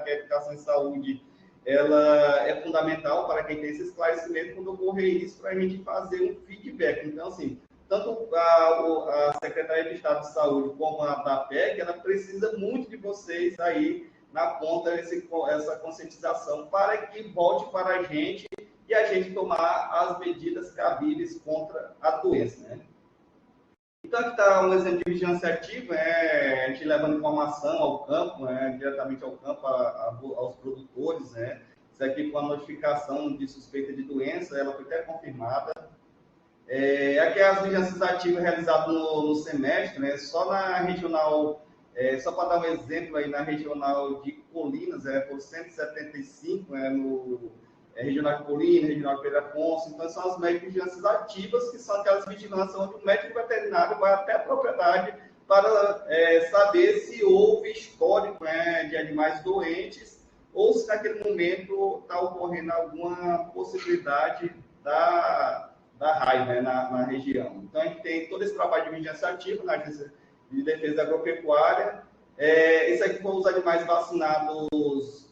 que é a educação em saúde, ela é fundamental para quem tem esse esclarecimento quando ocorrer isso, para a gente fazer um feedback. Então, assim, tanto a Secretaria de Estado de Saúde como a DAPEC, ela precisa muito de vocês aí na ponta essa conscientização para que volte para a gente e a gente tomar as medidas cabíveis contra a doença, né? Então, aqui está um exemplo de vigilância ativa, a gente levando informação ao campo, diretamente ao campo, aos produtores, né? Isso aqui foi uma notificação de suspeita de doença, ela foi até confirmada. Aqui as vigilâncias ativas realizadas no semestre, né? Só na regional, só para dar um exemplo aí, na regional de Colinas, por 175, no regional de Colinas, regional de Pedro Afonso. Então, são as vigilâncias ativas, que são aquelas vigilâncias onde o médico veterinário vai até a propriedade para saber se houve histórico de animais doentes ou se naquele momento está ocorrendo alguma possibilidade da raiva, né, na região. Então, a gente tem todo esse trabalho de vigilância ativa na Agência de Defesa Agropecuária. Esse aqui foram os animais vacinados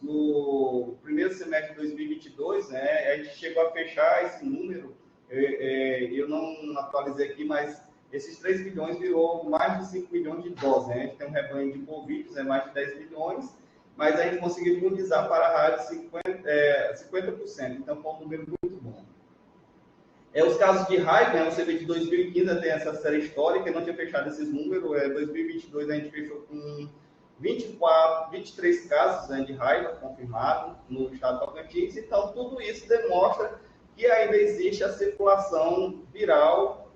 no primeiro semestre de 2022, né? A gente chegou a fechar esse número, eu não atualizei aqui, mas esses 3 milhões virou mais de 5 milhões de doses, né? A gente tem um rebanho de bovídeos, mais de 10 milhões, mas a gente conseguiu imunizar para a raia de 50%, então foi um número muito bom. Os casos de raiva, né, você vê de 2015 tem essa série histórica, não tinha fechado esses números, 2022 a gente fechou com 23 casos de raiva confirmados no estado de Tocantins, então tudo isso demonstra que ainda existe a circulação viral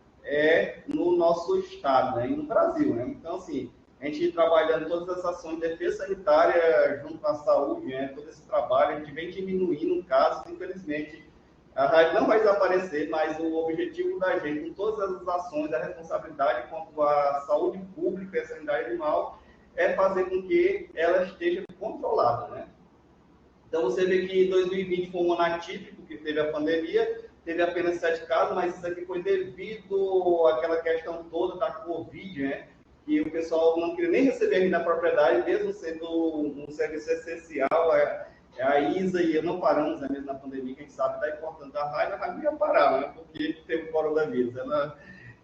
no nosso estado, né, e no Brasil, né? Então, assim, a gente trabalhando todas as ações de defesa sanitária junto com a saúde, né, todo esse trabalho, a gente vem diminuindo casos, infelizmente, a raiva não vai desaparecer, mas o objetivo da gente, com todas as ações, a responsabilidade quanto à saúde pública e à sanidade animal, é fazer com que ela esteja controlada, né? Então, você vê que 2020 foi um ano atípico, que teve a pandemia, teve apenas 7 casos, mas isso aqui foi devido àquela questão toda da Covid, né? Que o pessoal não queria nem receber na propriedade, mesmo sendo um serviço essencial. A Isa e eu não paramos, né, mesmo na pandemia, que a gente sabe da importância da raiva, a raiva ia parar, né, porque teve o coronavírus.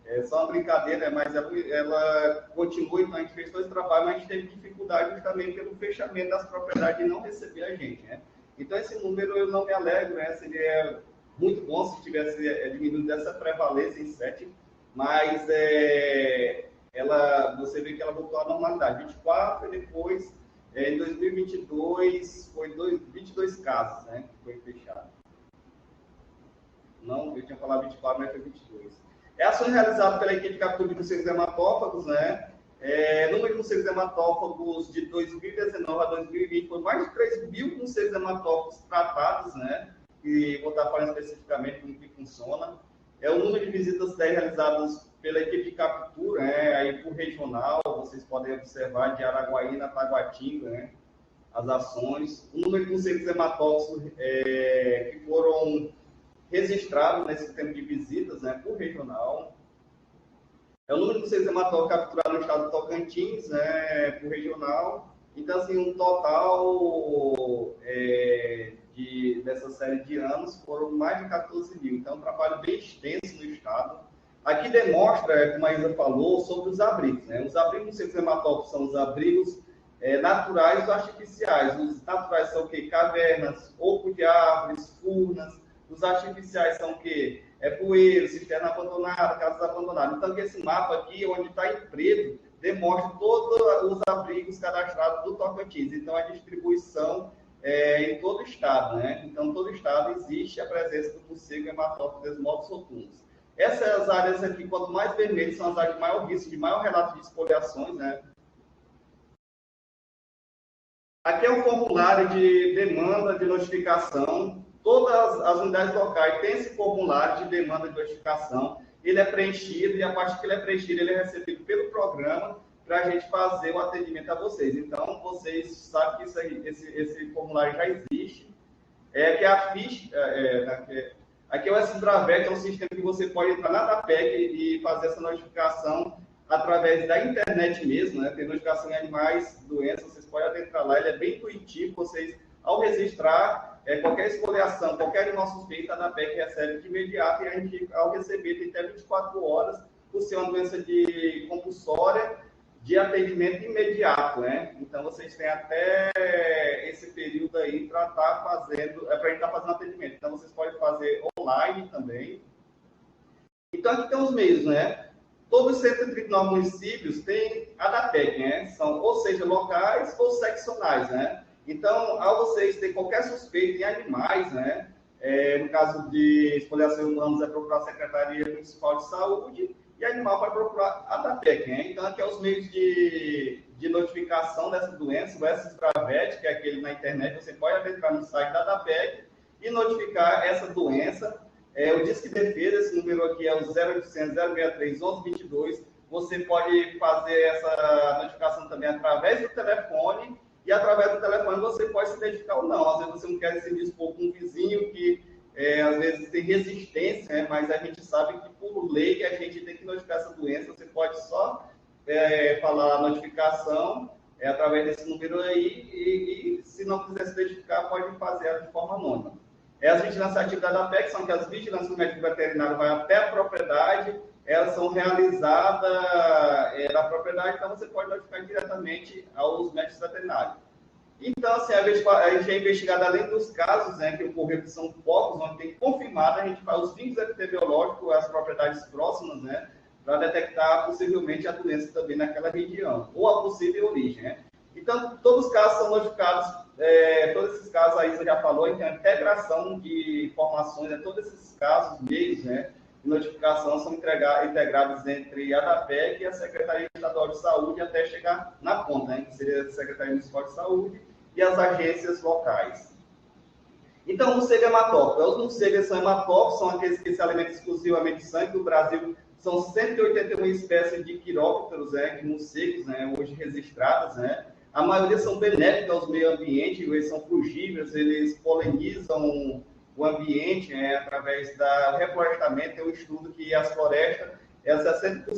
É só uma brincadeira, mas ela continua, então a gente fez todo esse trabalho, mas a gente teve dificuldade justamente pelo fechamento das propriedades e não receber a gente, né? Então esse número eu não me alegro, né? Seria muito bom se tivesse diminuído essa prevalência em 7, mas você vê que ela voltou à normalidade. 24 e depois, em 2022, foi 22 casos, né? Que foi fechado. Não, eu tinha falado 24, mas foi 22. Ações realizadas pela equipe de captura de morcegos hematófagos, né? Número de morcegos hematófagos de 2019 a 2020 foi mais de 3 mil morcegos hematófagos tratados, né? E vou estar falando especificamente como que funciona. O número de visitas realizadas pela equipe de captura, aí por regional, vocês podem observar de Araguaína a Taguatinga, né? As ações. O número de morcegos hematófagos que foram registrados nesse tempo de visitas, né, por regional. O número de morcegos hematófagos capturados no estado de Tocantins, né, por regional. Então, assim, um total dessa série de anos foram mais de 14 mil. Então, um trabalho bem extenso no estado. Aqui demonstra, como a Isa falou, sobre os abrigos, né? Os abrigos de morcegos hematófagos são os abrigos naturais ou artificiais. Os naturais são o quê? Cavernas, oco de árvores, furnas. Os artificiais são o quê? Poeira, cisterna abandonada, casas abandonadas. Então, esse mapa aqui, onde está em preto, demonstra todos os abrigos cadastrados do Tocantins. Então, a distribuição em todo o estado, né? Então, todo o estado existe a presença do morcego hematófago desmodos soturnos. Essas áreas aqui, quanto mais vermelhas, são as áreas de maior risco, de maior relato de esfoliações, né? Aqui é o formulário de demanda de notificação. Todas as unidades locais têm esse formulário de demanda de notificação. Ele é preenchido e, a partir que ele é preenchido, ele é recebido pelo programa para a gente fazer o atendimento a vocês. Então, vocês sabem que esse formulário já existe. Que a ficha... aqui é o SDRAVEC, que é um sistema que você pode entrar na DAPEC e fazer essa notificação através da internet mesmo, né? Tem notificação em animais, doenças, vocês podem adentrar lá, ele é bem intuitivo, vocês, ao registrar qualquer esfoliação, qualquer animal suspeito, a DAPEC recebe de imediato e a gente, ao receber, tem até 24 horas, por ser uma doença compulsória, de atendimento imediato, né? Então, vocês têm até esse período aí para estar fazendo, para a gente estar fazendo atendimento. Então, vocês podem fazer online também. Então, aqui tem os meios, né? Todos os 139 municípios têm a DAPEC, né? São, ou seja, locais ou seccionais, né? Então, ao vocês terem qualquer suspeita em animais, né? No caso de esfoliação humanos, é procurar a Secretaria Municipal de Saúde e animal vai procurar a DAPEC, né? Então, aqui é os meios de notificação dessa doença, o SDRAVET, que é aquele na internet, você pode entrar no site da DAPEC e notificar essa doença. O Disque Defesa, esse número aqui é o 0800 063 1122. Você pode fazer essa notificação também através do telefone, e através do telefone você pode se identificar ou não. Às vezes você não quer se dispor com um vizinho que às vezes tem resistência, né? Mas a gente sabe que por lei a gente tem que notificar essa doença. Você pode só falar a notificação através desse número aí, e se não quiser se identificar, pode fazer ela de forma anônima. As vigilâncias ativas da DAPEC são que as vigilâncias do médico veterinário vai até a propriedade, elas são realizadas na propriedade, então você pode notificar diretamente aos médicos veterinários. Então, assim, a gente é investigado, além dos casos, né, que ocorreram, que são poucos, onde tem confirmado, a gente faz os vínculos epidemiológicos às propriedades próximas, né, para detectar possivelmente a doença também naquela região, ou a possível origem, né. Então, todos os casos são notificados, todos esses casos aí você já falou, então a integração de informações, todos esses casos, meios, né, de notificação são integrados entre a DAPEC e a Secretaria Estadual de Saúde até chegar na ponta, né, que seria a Secretaria Municipal de Saúde e as agências locais. Então, o morcego hematófago. Os morcegos são hematófagos, são aqueles que se alimentam exclusivamente de sangue. No Brasil, são 181 espécies de quirópteros, de morcegos, hoje registradas, né? A maioria são benéficos ao meio ambiente, eles são frugívoros, eles polinizam o ambiente através do reflorestamento. Tem um estudo que as florestas, 60%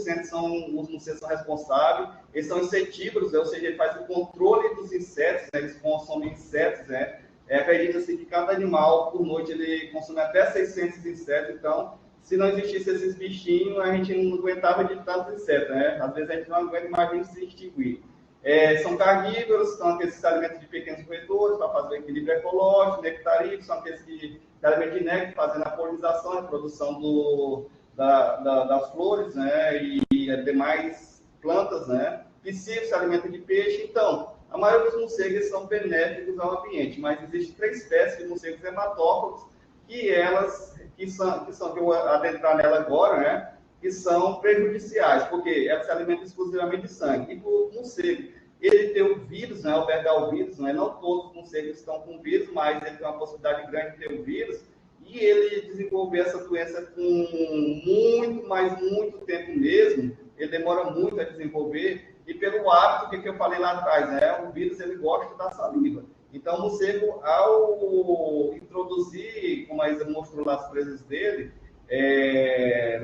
os morcegos são responsáveis, eles são insetívoros, ou seja, ele faz o controle dos insetos, eles consomem insetos, Acredita-se que cada animal, por noite, ele consome até 600 insetos, então, se não existisse esses bichinhos, a gente não aguentava de tantos insetos, né? Às vezes a gente não aguenta, imagina se extinguir. São carnívoros, são aqueles que se alimentam de pequenos roedores para fazer o equilíbrio ecológico, nectarídeos, são aqueles que se alimentam de néctar, fazendo a polinização, a produção das flores, né? E demais plantas, né? Piscíferos se alimentam de peixe. Então, a maioria dos morcegos são benéficos ao ambiente, mas existem 3 espécies de morcegos hematófagos que eu vou adentrar nela agora, né? Que são prejudiciais, porque elas se alimentam exclusivamente de sangue. E por morcego, ele tem o vírus, né? Albergar o vírus, né? Não todos os morcegos estão com vírus, mas ele tem uma possibilidade grande de ter o vírus. E ele desenvolver essa doença com muito tempo mesmo, ele demora muito a desenvolver. E pelo hábito, que eu falei lá atrás, né? O vírus, ele gosta da saliva. Então, o morcego, ao introduzir, como a Isa mostrou lá as presas dele,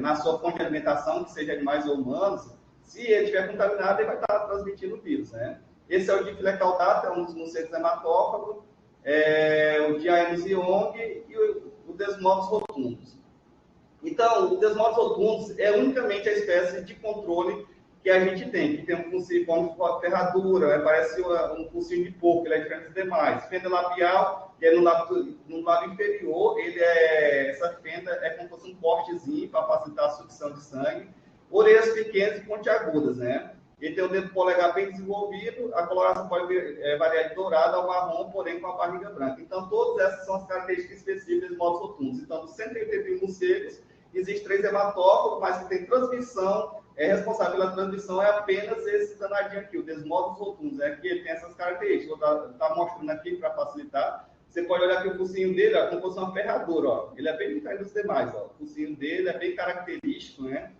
na sua fonte de alimentação, que seja animais ou humanos, se ele estiver contaminado, ele vai estar transmitindo o vírus, né? Esse é o Diphylecaudata, é um dos morcegos hematófagos, o Diaenos iong e o Desmodus rotundus. Então, o Desmodus rotundus é unicamente a espécie de controle que a gente tem, que tem um focinho com ferradura, parece um focinho de porco, ele é diferente dos demais. Fenda labial, que é no lado inferior, essa fenda é como se fosse um cortezinho para facilitar a sucção de sangue. Orelhas pequenas e pontiagudas, né? Ele tem o dedo polegar bem desenvolvido, a coloração pode variar de dourado ao marrom, porém com a barriga branca. Então, todas essas são as características específicas dos modos rotundus. Então, dos 181 morcegos, existem 3 hematófagos, mas que tem transmissão, responsável pela transmissão é apenas esse danadinho aqui, o Desmodus rotundus, que ele tem essas características. Vou estar mostrando aqui para facilitar. Você pode olhar que o focinho dele é como se fosse uma ferradura, ó. Ele é bem diferente dos demais, ó. O focinho dele é bem característico, né?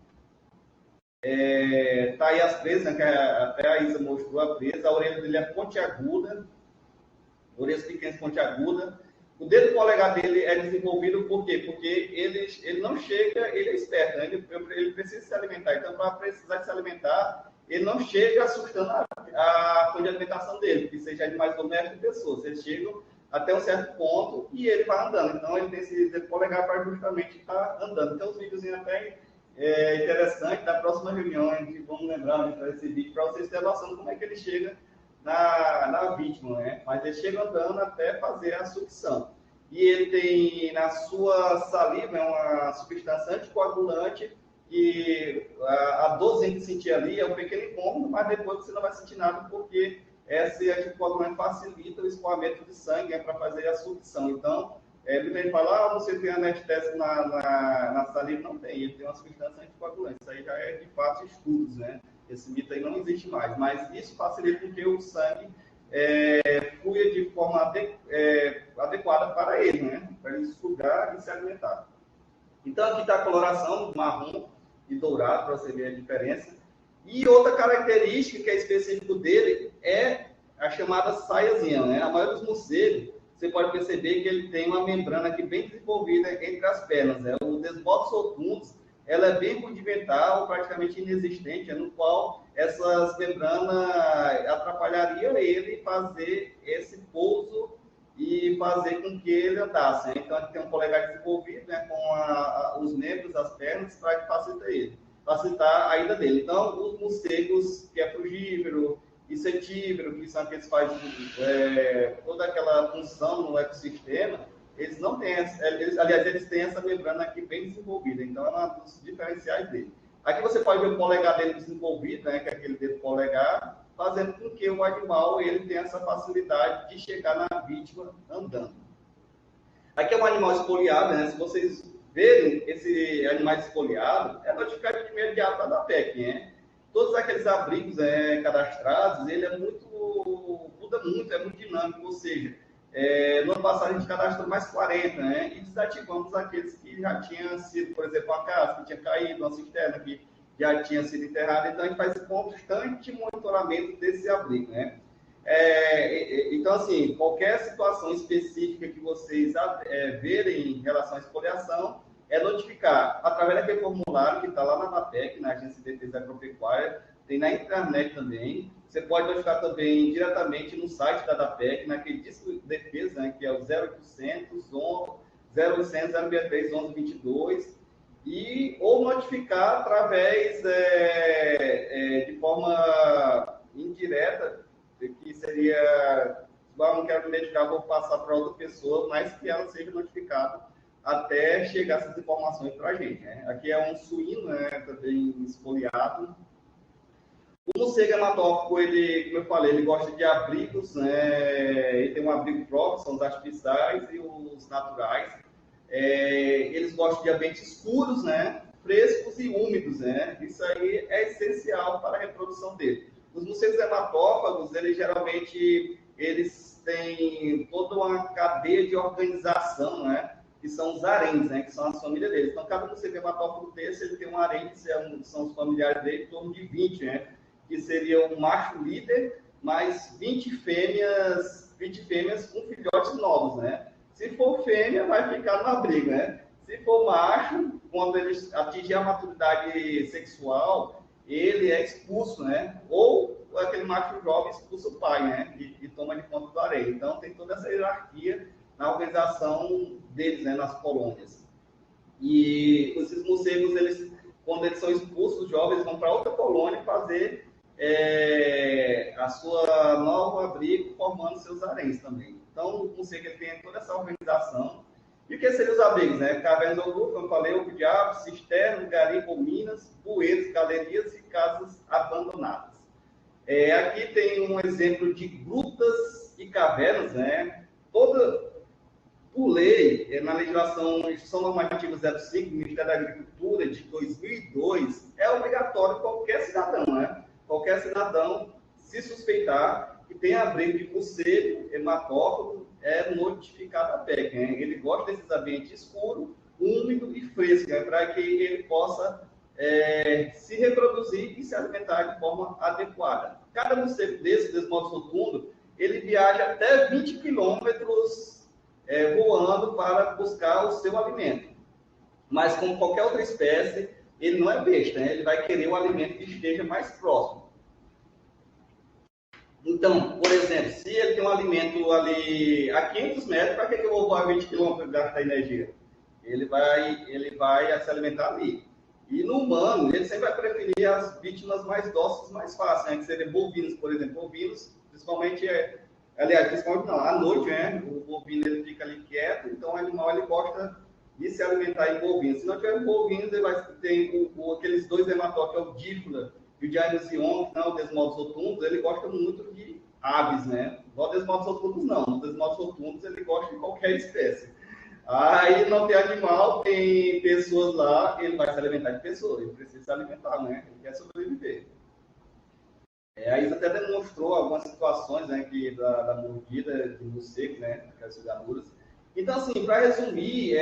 Tá aí as presas, né, que até a Isa mostrou a presa. A orelha dele é pontiaguda, orelhas pequenas pontiagudas. O dedo polegar dele é desenvolvido por quê? Porque ele não chega, ele é esperto, né? Ele precisa se alimentar. Então, para precisar de se alimentar, ele não chega assustando a fonte de alimentação dele, que seja animais domésticos e pessoas. Eles chegam até um certo ponto e ele vai andando. Então, ele tem esse dedo polegar para justamente estar andando. Então, os videozinhos até interessante. Da próxima reunião, a gente vamos lembrar, né, esse vídeo, para vocês terem noção de como é que ele chega na vítima, né? Mas ele chega andando até fazer a sucção. E ele tem na sua saliva uma substância anticoagulante que a dorzinha que sentir ali é um pequeno incômodo, mas depois você não vai sentir nada porque esse anticoagulante facilita o escoamento de sangue para fazer a sucção. Então, muita gente fala, você tem anestésico na saliva? Não tem, ele tem uma substância anticoagulante. Isso aí já é de fato estudos, né? Esse mito aí não existe mais, mas isso facilita com que o sangue flua de forma adequada para ele, né? Para ele sugar e se alimentar. Então, aqui está a coloração marrom e dourado, para você ver a diferença. E outra característica que é específico dele é a chamada saiazinha, né? A maioria dos morcegos, você pode perceber que ele tem uma membrana aqui bem desenvolvida entre as pernas, né? O Desmodus rotundus, ela é bem rudimentar, praticamente inexistente, no qual essas membranas atrapalhariam ele fazer esse pouso e fazer com que ele andasse, né? Então, ele tem um polegar desenvolvido, né, com os membros, as pernas, para que facilitar a ida dele. Então, os morcegos, que é frugívoro e cetívoro, que são aqueles que fazem toda aquela função no ecossistema, eles não têm, eles têm essa membrana aqui bem desenvolvida, então é um dos diferenciais dele. Aqui você pode ver o polegar dele desenvolvido, né, que é aquele dedo polegar, fazendo com que o animal ele tenha essa facilidade de chegar na vítima andando. Aqui é um animal espoliado, né? Se vocês verem esse animal espoliado, é notificado de imediato da PEC, né? Todos aqueles abrigos cadastrados, ele muda muito, é muito dinâmico, ou seja, no ano passado a gente cadastrou mais 40, né? E desativamos aqueles que já tinham sido, por exemplo, uma casa que tinha caído, uma cisterna que já tinha sido enterrada. Então a gente faz constante monitoramento desse abrigo, né? Então, assim, qualquer situação específica que vocês verem em relação à espoliação, notificar através daquele formulário que está lá na ANAPEC, na Agência de Defesa Agropecuária, tem na internet também. Você pode notificar também diretamente no site da ANAPEC, naquele disco de defesa, né, que é o 0800 063 1122. ou notificar através de forma indireta, que seria, não quero me dedicar, vou passar para outra pessoa, mas que ela seja notificada até chegar essas informações para a gente. Né? Aqui é um suíno, né, também esfoliado. O morcego hematófago, ele, como eu falei, ele gosta de abrigos, né? Ele tem um abrigo próprio, são os artificiais e os naturais. Eles gostam de ambientes escuros, né? Frescos e úmidos, né? Isso aí é essencial para a reprodução dele. Os morcegos hematófagos, eles geralmente eles têm toda uma cadeia de organização, né? Que são os haréns, né? Que são as famílias deles. Então, cada morcego hematófago desse, ele tem um harém, que são os familiares dele, em torno de 20, né? Que seria um macho líder, mais 20 fêmeas com filhotes novos, né? Se for fêmea, vai ficar numa briga, né? Se for macho, quando ele atingir a maturidade sexual, ele é expulso, né? Ou aquele macho jovem expulsa o pai, né? E toma de conta do harém. Então, tem toda essa hierarquia na organização deles, né? Nas colônias. E esses morcegos, quando eles são expulsos, os jovens vão para outra colônia fazer a sua nova abrigo, formando seus haréns também. Então, o morcego tem toda essa organização. E o que seriam os abrigos? Né? Cavernas ou grupos, como eu falei, ovo diabo, cisternas, garimpo, minas, bueiros, galerias e casas abandonadas. Aqui tem um exemplo de grutas e cavernas, né? Por lei, na legislação, Instituição Normativa 05, do Ministério da Agricultura, de 2002, é obrigatório qualquer cidadão, né? Qualquer cidadão, se suspeitar que tem abrigo de morcego hematófago, é notificado à PEC. Né? Ele gosta desses ambientes escuros, úmido e fresco, né? Para que ele possa se reproduzir e se alimentar de forma adequada. Cada morcego desse modo rotundo, ele viaja até 20 quilômetros voando para buscar o seu alimento. Mas, como qualquer outra espécie, ele não é besta, né? Ele vai querer o alimento que esteja mais próximo. Então, por exemplo, se ele tem um alimento ali a 500 metros, para que eu vou voar 20 quilômetros e gastar energia? Ele vai se alimentar ali. E no humano, ele sempre vai preferir as vítimas mais dóceis, mais fáceis, né? Que seriam bovinos, por exemplo. Bovinos, principalmente principalmente não, à noite, né? O bovino ele fica ali quieto, então o animal ele gosta de se alimentar em bovinos. Se não tiver bovinos, ele vai ter aqueles dois hematófagos, que é o dífila e o dianosion, que não, o desmodos rotundos, ele gosta muito de aves, né? Igual o desmodos rotundos não, o desmodos rotundos ele gosta de qualquer espécie. Aí não tem animal, tem pessoas lá, ele vai se alimentar de pessoas, ele precisa se alimentar, né? Ele quer sobreviver. A Isa até demonstrou algumas situações, né, da mordida de morcego, né, aquelas ciganuras. Então, assim, para resumir,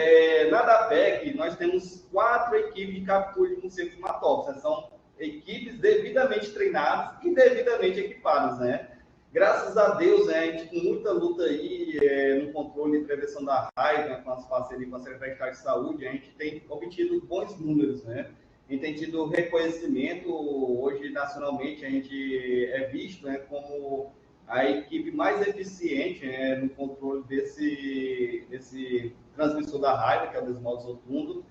na DAPEC, nós temos 4 equipes de captura de morcegos hematófagos, né? São equipes devidamente treinadas e devidamente equipadas, né? Graças a Deus, né, a gente com muita luta aí no controle e prevenção da raiva, né, com as parcerias com a Secretaria de Estado de Saúde, a gente tem obtido bons números, né? A gente tem tido reconhecimento, hoje nacionalmente a gente é visto, né, como a equipe mais eficiente, né, no controle desse transmissor da raiva, que é o Desmodos rotundo.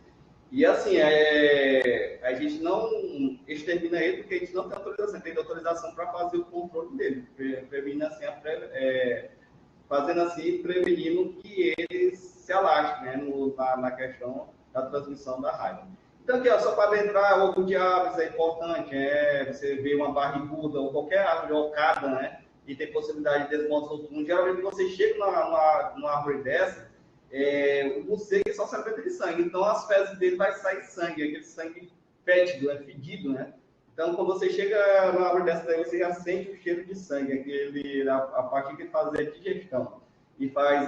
E assim, a gente não extermina ele porque a gente não tem autorização, tem autorização para fazer o controle dele, prevenindo assim, fazendo assim, prevenindo que ele se alastre, né, na questão da transmissão da raiva. Então, aqui, ó, só para lembrar, ovo de aves é importante, você vê uma barriguda ou qualquer árvore ocada, né, e tem possibilidade de desmontes rotundos. Geralmente, você chega numa árvore dessa, o morcego só se alimenta de sangue, então as fezes dele vai sair sangue, aquele sangue fétido, fedido, né? Então, quando você chega numa árvore dessa, daí você já sente o cheiro de sangue, a parte que faz a digestão e faz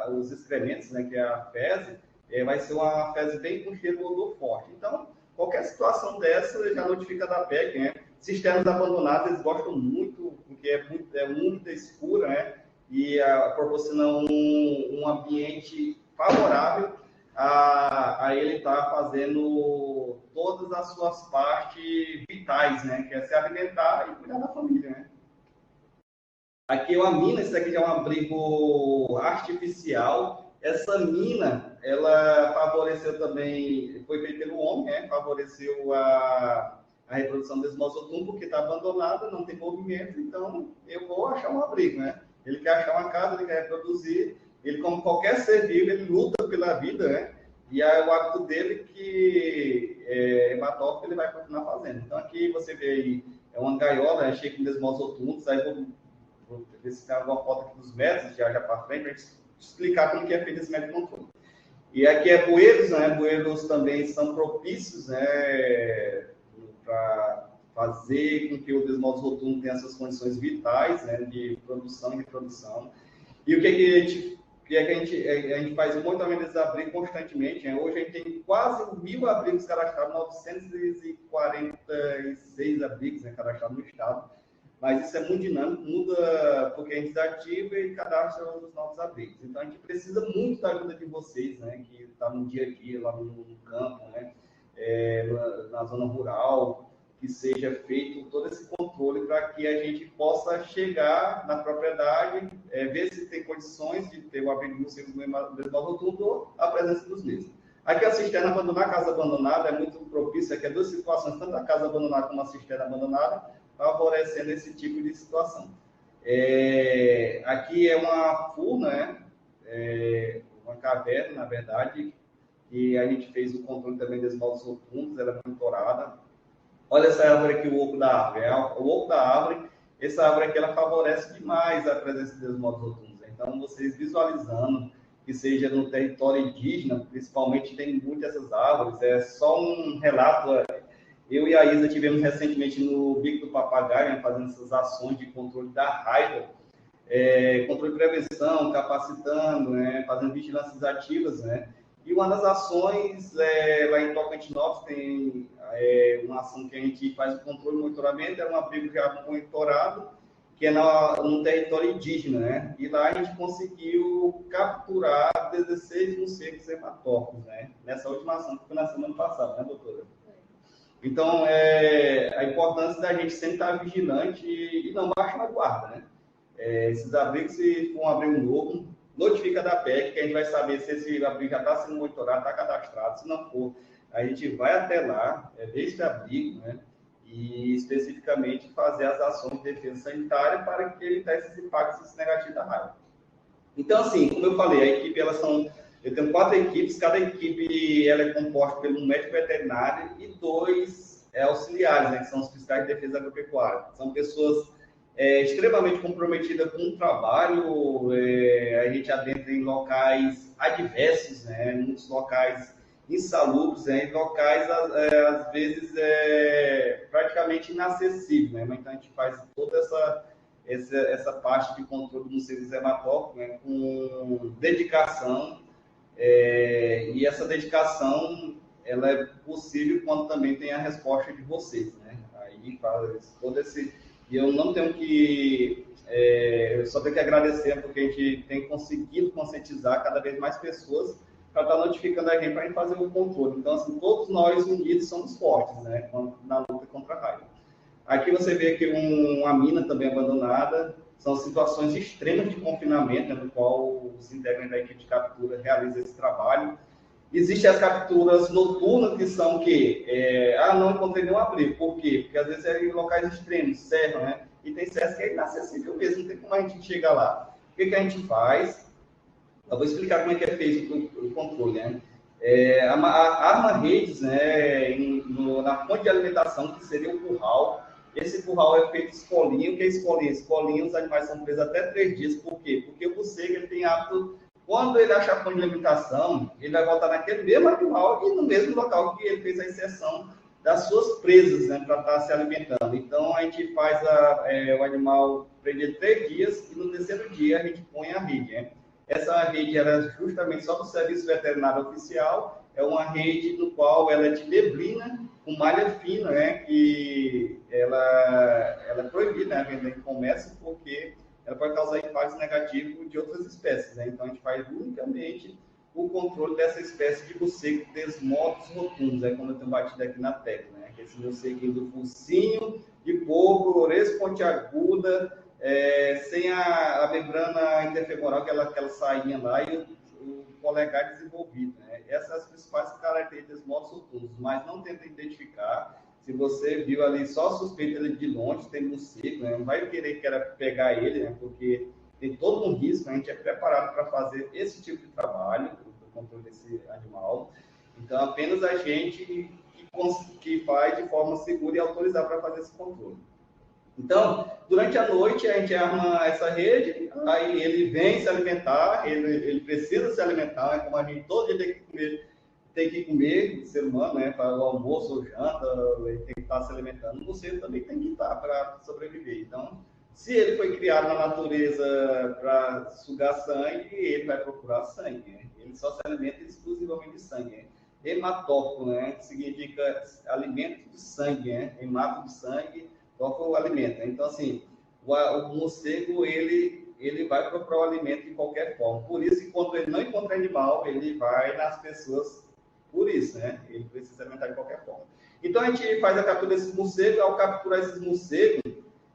os excrementos, né, que é a fezes. Vai ser uma fezes bem com cheiro de odor forte. Então, qualquer situação dessa já notifica da PEC, né? Cisternas abandonadas, eles gostam muito, porque é úmida, escura, né? E proporciona um ambiente favorável a ele estar fazendo todas as suas partes vitais, né? Que é se alimentar e cuidar da família, né? Aqui é uma mina, isso aqui já é um abrigo artificial. Essa mina, ela favoreceu também, foi feita pelo homem, né? Favoreceu a reprodução desse moçotum, porque está abandonada, não tem movimento, então eu vou achar um abrigo, né? Ele quer achar uma casa, ele quer reproduzir, ele, como qualquer ser vivo, ele luta pela vida, né? E é o hábito dele que é hematófilo, ele vai continuar fazendo. Então aqui você vê aí, é uma gaiola, cheia com desmosotuntos, aí vou ver se tem alguma foto aqui dos métodos, já para frente, para gente explicar como que é feito esse método de controle. E aqui é bueiros, né? Bueiros também são propícios, né? Para fazer com que o desmodos rotundo tenha essas condições vitais, né? De produção e reprodução. E o que a gente faz muito também desses abrigos constantemente, né? Hoje a gente tem quase 1.000 abrigos cadastrados, 946 abrigos, né, cadastrados no estado. Mas isso é muito dinâmico, muda porque a gente desativa e cadastra os novos abrigos. Então a gente precisa muito da ajuda de vocês, né, que está no dia a dia, lá no campo, né, na zona rural, que seja feito todo esse controle para que a gente possa chegar na propriedade, ver se tem condições de ter o abrigo no ciclo do rotundo ou a presença dos mesmos. Aqui a cisterna abandonada, a casa abandonada, é muito propício, aqui é duas situações, tanto a casa abandonada como a cisterna abandonada, favorecendo esse tipo de situação. Aqui é uma furna, né? Uma caverna, na verdade, e a gente fez o controle também dos moldes rotundos, ela é monitorada. Olha essa árvore aqui, o oco da árvore. O oco da árvore, essa árvore aqui, ela favorece demais a presença dos moldes rotundos. Então, vocês visualizando que seja no território indígena, principalmente, tem muitas essas árvores. É só um relato. Eu e a Isa tivemos recentemente no Bico do Papagaio, né, fazendo essas ações de controle da raiva, controle de prevenção, capacitando, né, fazendo vigilâncias ativas, né. E uma das ações, lá em Tocantinópolis, tem uma ação que a gente faz o controle e monitoramento, é um abrigo já monitorado, que é no território indígena, né? E lá a gente conseguiu capturar 16 morcegos hematófagos, né? Nessa última ação, que foi na semana passada, né, doutora? Então, a importância da gente sempre estar vigilante e não baixar a guarda, né? Esses abrigos, se for um abrigo novo, notifica da PEC, que a gente vai saber se esse abrigo já está sendo monitorado, está cadastrado. Se não for, a gente vai até lá, ver esse abrigo, né? E especificamente fazer as ações de defesa sanitária para que evitar esses impactos negativos da raiva. Então, assim, como eu falei, a equipe, eu tenho 4 equipes, cada equipe ela é composta por um médico veterinário e 2 auxiliares, né, que são os fiscais de defesa agropecuária. São pessoas extremamente comprometidas com o trabalho, a gente adentra em locais adversos, né, muitos locais insalubres, em locais, às vezes, praticamente inacessíveis, né, mas então a gente faz toda essa parte de controle dos morcegos hematófagos, né, com dedicação, e essa dedicação ela é possível quando também tem a resposta de vocês, né? Aí faz todo esse... E eu não tenho que... eu só tenho que agradecer porque a gente tem conseguido conscientizar cada vez mais pessoas para estar notificando a gente para a gente fazer o controle. Então, assim, todos nós unidos somos fortes, né? Na luta contra a raiva. Aqui você vê aqui uma mina também abandonada. São situações extremas de confinamento, né, no qual os integrantes da equipe de captura realizam esse trabalho. Existem as capturas noturnas, que são que não encontrei nenhum abrigo. Por quê? Porque às vezes é em locais extremos, serra, né? E tem serras que é inacessível mesmo, não tem como a gente chegar lá. O que a gente faz? Eu vou explicar como é que é feito o controle, né? Arma redes, né, na fonte de alimentação, que seria o curral. Esse curral é feito escolinho. O que é escolinho? Escolinho, os animais são presos até 3 dias. Por quê? Porque o morcego ele tem hábito, quando ele achar fonte de alimentação, ele vai voltar naquele mesmo animal e no mesmo local que ele fez a inserção das suas presas, né, para estar se alimentando. Então, a gente faz o animal prender 3 dias e no terceiro dia a gente põe a rede, né? Essa rede era justamente só do Serviço Veterinário Oficial, é uma rede no qual ela é de neblina, com malha fina, né, que ela é proibida, né, a venda em comércio, porque ela pode causar impactos negativos de outras espécies, né? Então a gente faz unicamente o controle dessa espécie de morcego desmodos rotundos, como eu tenho batido aqui na tecla, né? Que esse morceguinho do focinho de porco, orelha pontiaguda, sem a membrana interfemoral, aquela sainha lá, e o polegar desenvolvido, né? Essas são as principais características dos modos noturnos, mas não tenta identificar. Se você viu ali só suspeita ele de longe, tem morcego, né? Não vai querer pegar ele, né? Porque tem todo um risco, né? A gente é preparado para fazer esse tipo de trabalho, do controle desse animal. Então, apenas a gente que faz de forma segura e autorizar para fazer esse controle. Então, durante a noite, a gente arma essa rede, aí ele vem se alimentar, ele precisa se alimentar, né? Como a gente todo dia tem que comer, ser humano, né? Para o almoço ou janta, ele tem que estar se alimentando. Você também tem que estar para sobreviver. Então, se ele foi criado na natureza para sugar sangue, ele vai procurar sangue, né? Ele só se alimenta exclusivamente de sangue, né? Hematófago, né? Que significa alimento de sangue, né? Hemato de sangue, tófago o alimento. Então, assim, o morcego, ele vai procurar o alimento de qualquer forma. Por isso que quando ele não encontra animal, ele vai nas pessoas por isso, né? Ele precisa se alimentar de qualquer forma. Então, a gente faz a captura desses morcegos. Ao capturar esses morcegos,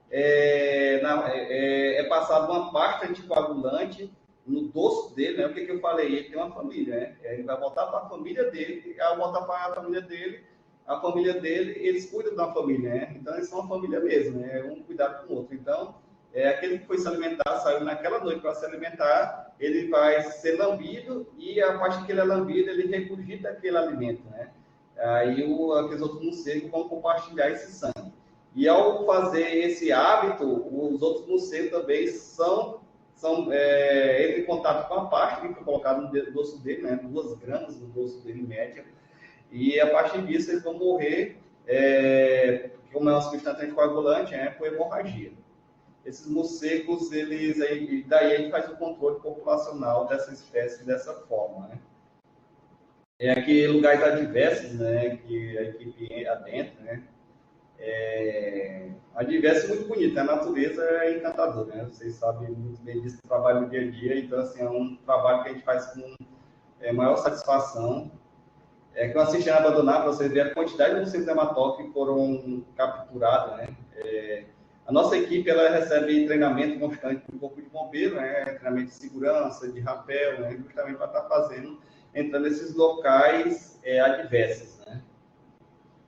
é passado uma pasta anticoagulante no dorso dele, né? O que eu falei? Ele tem uma família, né? Ele vai voltar para a família dele, e ao voltar para a família dele, eles cuidam da família, né? Então, eles são uma família mesmo, né? Um cuidado com o outro. Então, aquele que foi se alimentar, saiu naquela noite para se alimentar, ele vai ser lambido e, a partir que ele é lambido, ele regurgita aquele alimento, né? Aí, aqueles outros morcegos vão compartilhar esse sangue. E, ao fazer esse hábito, os outros morcegos também entram em contato com a pasta que foi colocada no dorso dele, né? 2 gramas no dorso dele, em média. E, a partir disso, eles vão morrer, como é uma substância anticoagulante, por hemorragia. Esses morcegos, daí a gente faz o controle populacional dessa espécie dessa forma, né? Aqui lugares adversos, né, que a equipe adentra, né? Adverso é muito bonito, a natureza é encantadora, né? Vocês sabem muito bem disso, trabalho no dia a dia, então, assim, é um trabalho que a gente faz com maior satisfação. Que eu assisti a abandonar, para vocês verem a quantidade de morcegos hematófagos que foram capturados, né? A nossa equipe, ela recebe treinamento constante do Corpo de Bombeiro, né? Treinamento de segurança, de rapel, né? Justamente para estar entrando nesses locais adversos, né?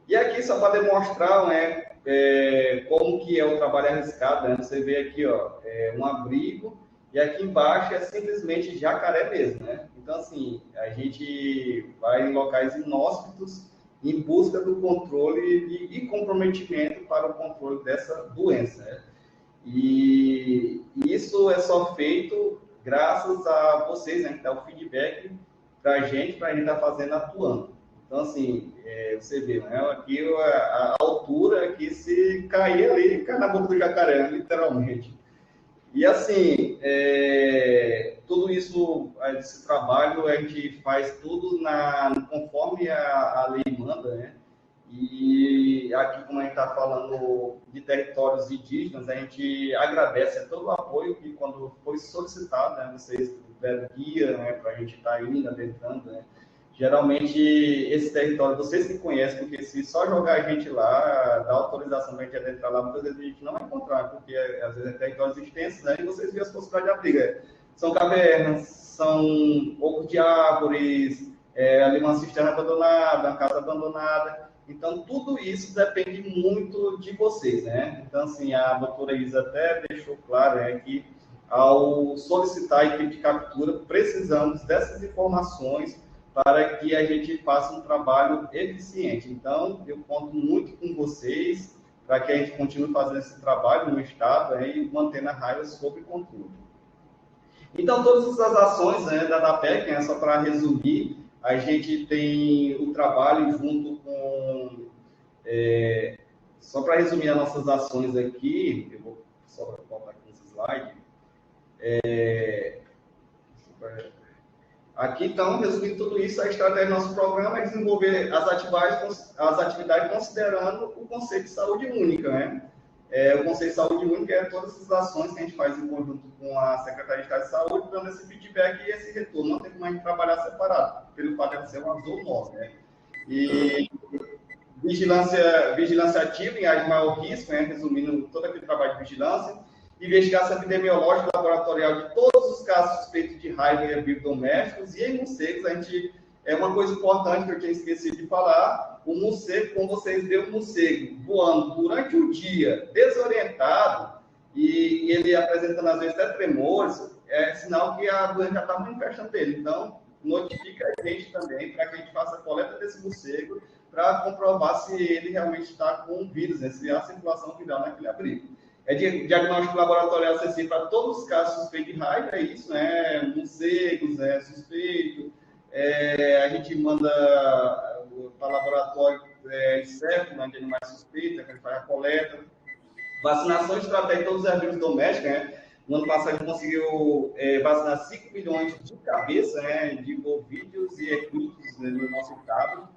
E aqui, só para demonstrar, né, como que é o trabalho arriscado, né? Você vê aqui, ó, um abrigo, e aqui embaixo é simplesmente jacaré mesmo, né? Então, assim, a gente vai em locais inóspitos em busca do controle e comprometimento para o controle dessa doença, né? E isso é só feito graças a vocês, né, que dá o feedback para a gente estar fazendo, atuando. Então, assim, você vê, né, aqui a altura que se cair ali, cai na boca do jacaré, literalmente. E, assim, tudo isso, esse trabalho, a gente faz tudo conforme a lei manda, né? E aqui, como a gente está falando de territórios indígenas, a gente agradece todo o apoio que, quando foi solicitado, né, vocês deram guia, né, para a gente estar indo, adentrando, né? Geralmente, esse território, vocês que conhecem, porque se só jogar a gente lá, dar autorização para a gente adentrar lá, muitas vezes a gente não vai encontrar, porque às vezes é territórios extensos, né? E vocês viram as possibilidades de abrigo. São cavernas, são ocos de árvores, ali uma cisterna abandonada, uma casa abandonada. Então, tudo isso depende muito de vocês, né? Então, assim, a doutora Isa até deixou claro que, ao solicitar a equipe de captura, precisamos dessas informações para que a gente faça um trabalho eficiente. Então, eu conto muito com vocês para que a gente continue fazendo esse trabalho no Estado e mantendo a raiva sob controle. Então, todas essas ações, né, da DAPEC, só para resumir, a gente tem o trabalho junto com... só para resumir as nossas ações aqui, eu vou só voltar aqui nesse slide. Aqui, então, resumindo tudo isso, a estratégia do nosso programa é desenvolver as atividades considerando o conceito de saúde única, né? O conceito de saúde única é todas essas ações que a gente faz em conjunto com a Secretaria de Estado de Saúde, dando esse feedback e esse retorno. Não tem como a gente trabalhar separado, pelo fato de ser uma zona nova, né? E vigilância ativa em áreas de maior risco, né? Resumindo todo aquele trabalho de vigilância. investigação epidemiológica laboratorial de todos os casos suspeitos de raiva e herbívoros domésticos, e em morcegos, a gente, é uma coisa importante que eu tinha esquecido de falar, o morcego, como vocês veem um morcego voando durante o dia, desorientado, e ele apresentando às vezes até tremores, é sinal que a doença já está manifestando dele. Então, notifica a gente também para que a gente faça a coleta desse morcego para comprovar se ele realmente está com vírus, né? Se há circulação viral naquele abrigo. É diagnóstico laboratorial acessível para todos os casos suspeitos de raiva, é isso, né? Morcegos, suspeito. A gente manda para o laboratório inseto, né, de animais suspeitos, que a gente faz a coleta. Vacinação estratégica de todos os herbívoros domésticos, né? No ano passado, a gente conseguiu vacinar 5 milhões de cabeças, né, de bovídeos e equinos, né, no nosso estado.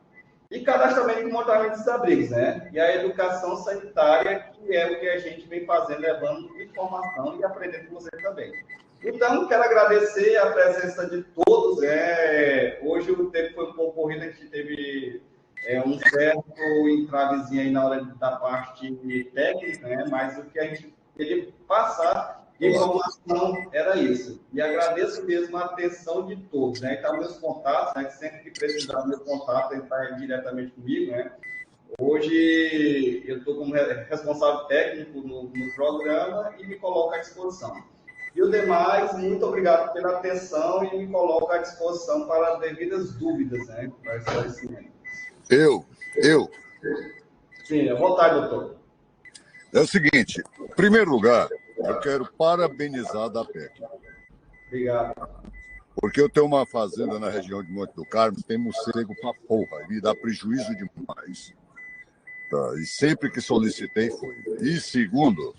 E cadastramento e montamento desses abrigos, né? E a educação sanitária, que é o que a gente vem fazendo, levando informação e aprendendo com vocês também. Então, quero agradecer a presença de todos. Hoje o tempo foi um pouco corrido, a gente teve um certo entravezinho aí na hora da parte técnica, né? Mas o que a gente queria passar de informação era isso. E agradeço mesmo a atenção de todos, né? Então, meus contatos, né? Sempre que precisar do meu contato, entrar diretamente comigo, né? Hoje eu estou como responsável técnico no programa e me coloco à disposição. E o demais, muito obrigado pela atenção e me coloco à disposição para devidas dúvidas, né? Para esclarecimento. Eu. Sim, à vontade, doutor. É o seguinte, em primeiro lugar, eu quero parabenizar a DAPEC. Obrigado. Porque eu tenho uma fazenda na região de Monte do Carmo, tem morcego pra porra, e me dá prejuízo demais. Tá? E sempre que solicitei foi. E segundo,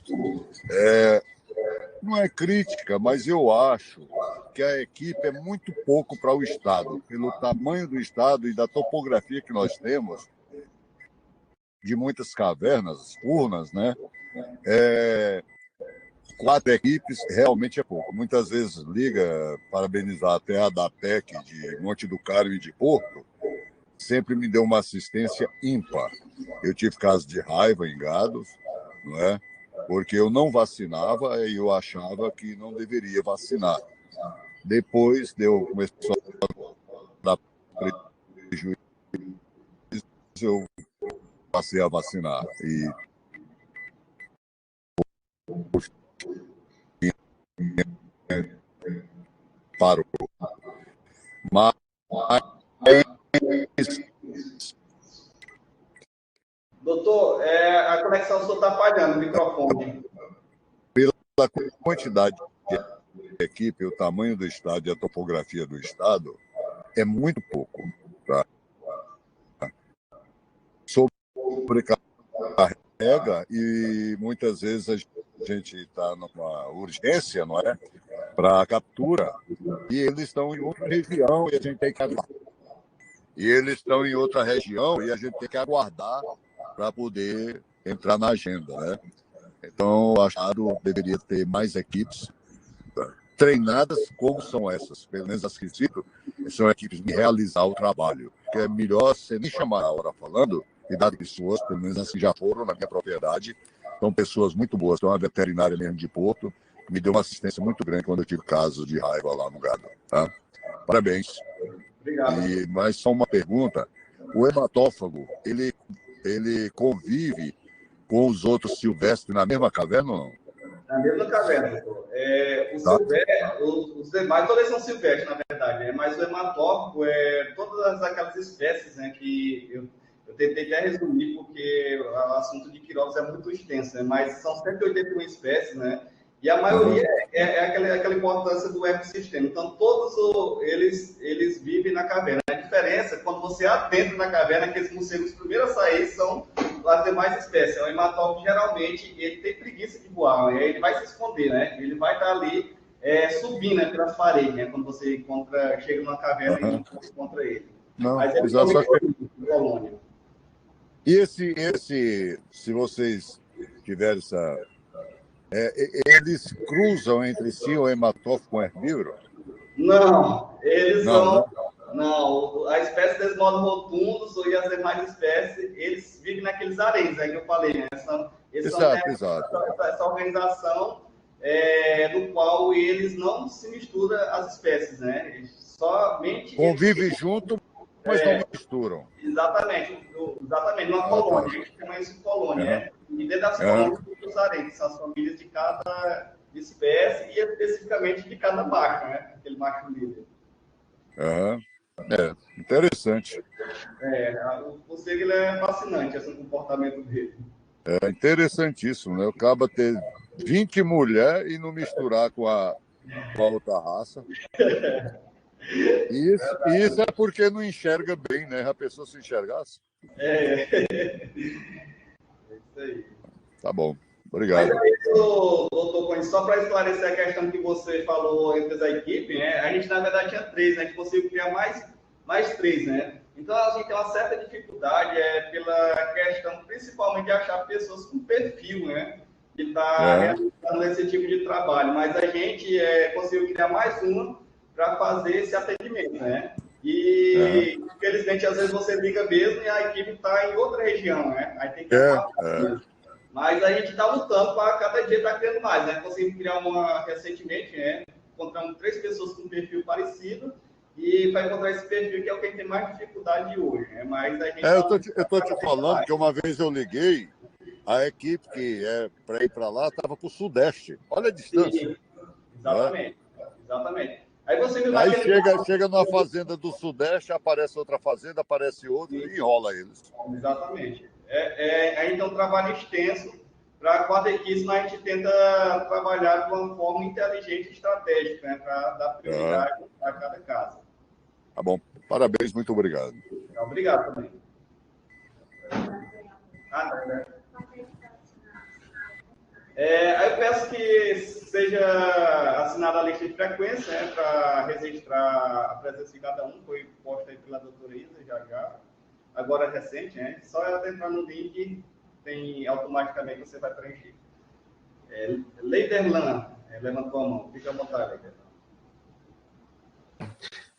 não é crítica, mas eu acho que a equipe é muito pouco para o Estado, pelo tamanho do Estado e da topografia que nós temos, de muitas cavernas, urnas, né? 4 equipes realmente é pouco. Muitas vezes liga, parabenizar até a DAPEC de Monte do Carmo e de Porto, sempre me deu uma assistência ímpar. Eu tive casos de raiva em gados, não é? Porque eu não vacinava e eu achava que não deveria vacinar. Depois começou a dar prejuízo, eu passei a vacinar. E parou. Mas doutor, a conexão só está falhando, o microfone. Pela quantidade de equipe, o tamanho do Estado e a topografia do Estado, é muito pouco. Tá? Sobrecarrega e muitas vezes a gente está numa urgência, não é? Para a captura, e eles estão em outra região e a gente tem que aguardar. Para poder entrar na agenda, né? Então, o Estado deveria ter mais equipes treinadas como são essas, pelo menos as que cito, são equipes de realizar o trabalho, que é melhor você nem chamar a hora falando e dar pessoas, pelo menos as que já foram na minha propriedade, são pessoas muito boas, tem uma veterinária mesmo de Porto, que me deu uma assistência muito grande quando eu tive casos de raiva lá no gado, tá? Parabéns. Obrigado. Mas só uma pergunta, o hematófago, ele convive com os outros silvestres na mesma caverna ou não? Na mesma caverna, doutor. Os demais, todos são silvestres, na verdade, né? Mas o hematófago todas aquelas espécies, né, que eu tentei até resumir, porque o assunto de quirópsis é muito extenso, né? Mas são 181 espécies, né? E a maioria aquela importância do ecossistema. Então, todos eles vivem na caverna. A diferença é quando você adentra na caverna, que esses morcegos primeiros a sair são as demais espécies. O hematófago, geralmente, ele tem preguiça de voar, né? Ele vai se esconder, né? Ele vai estar ali subindo, né, pelas paredes, né? Quando você chega numa caverna e encontra ele. Não, mas é exato. colônia. E se vocês tiverem essa... eles cruzam entre si o hematófago com o herbívoro? Não, eles não, são... Não, a espécie dos modos rotundos e as demais espécies, eles vivem naqueles areios, que eu falei, né? Exato. Exato. Essa organização no qual eles não se misturam as espécies, né? Somente Convivem junto, mas não misturam. Exatamente, numa colônia, a gente chama isso de colônia, né? E dentro das colônias dos arenques, são as famílias de cada espécie e especificamente de cada macho, né? Aquele macho líder. Interessante. O morcego ele é fascinante, esse comportamento dele. É interessantíssimo, né? Acaba ter 20 mulheres e não misturar com a outra raça. Isso é porque não enxerga bem, né? A pessoa se enxergasse. É isso aí. Tá bom, obrigado. Mas aí, doutor Cone, só para esclarecer a questão que você falou entre a equipe, né? A gente, na verdade, tinha 3, né? A gente conseguiu criar mais 3, né? Então, a gente tem uma certa dificuldade pela questão, principalmente, de achar pessoas com perfil, né? Que está realizando esse tipo de trabalho. Mas a gente conseguiu criar mais uma para fazer esse atendimento, né? E, infelizmente, às vezes você liga mesmo e a equipe está em outra região, né? Aí tem que Mas a gente está lutando para cada dia estar criando mais, né? Conseguimos criar uma recentemente, né? Encontramos 3 pessoas com um perfil parecido e para encontrar esse perfil que é o que tem mais dificuldade hoje, né? Mas a gente eu tô te falando que uma vez eu liguei, a equipe que é para ir para lá estava para o Sudeste. Olha a distância. Sim, exatamente. Aí você viu Aí chega numa fazenda do Sudeste, aparece outra fazenda, aparece outra e enrola eles. Exatamente. Aí então trabalho extenso para cada equipe, a gente tenta trabalhar de uma forma inteligente e estratégica, né, para dar prioridade a cada caso. Tá bom. Parabéns, muito obrigado. Obrigado também. Aí eu peço que seja assinada a lista de frequência, né, para registrar a presença de cada um, foi posta aí pela doutora Isa já. Agora é recente, né? Só ela entrar no link, automaticamente você vai preencher. Leiderlan, levantou a mão, fica à vontade, Leiderlan.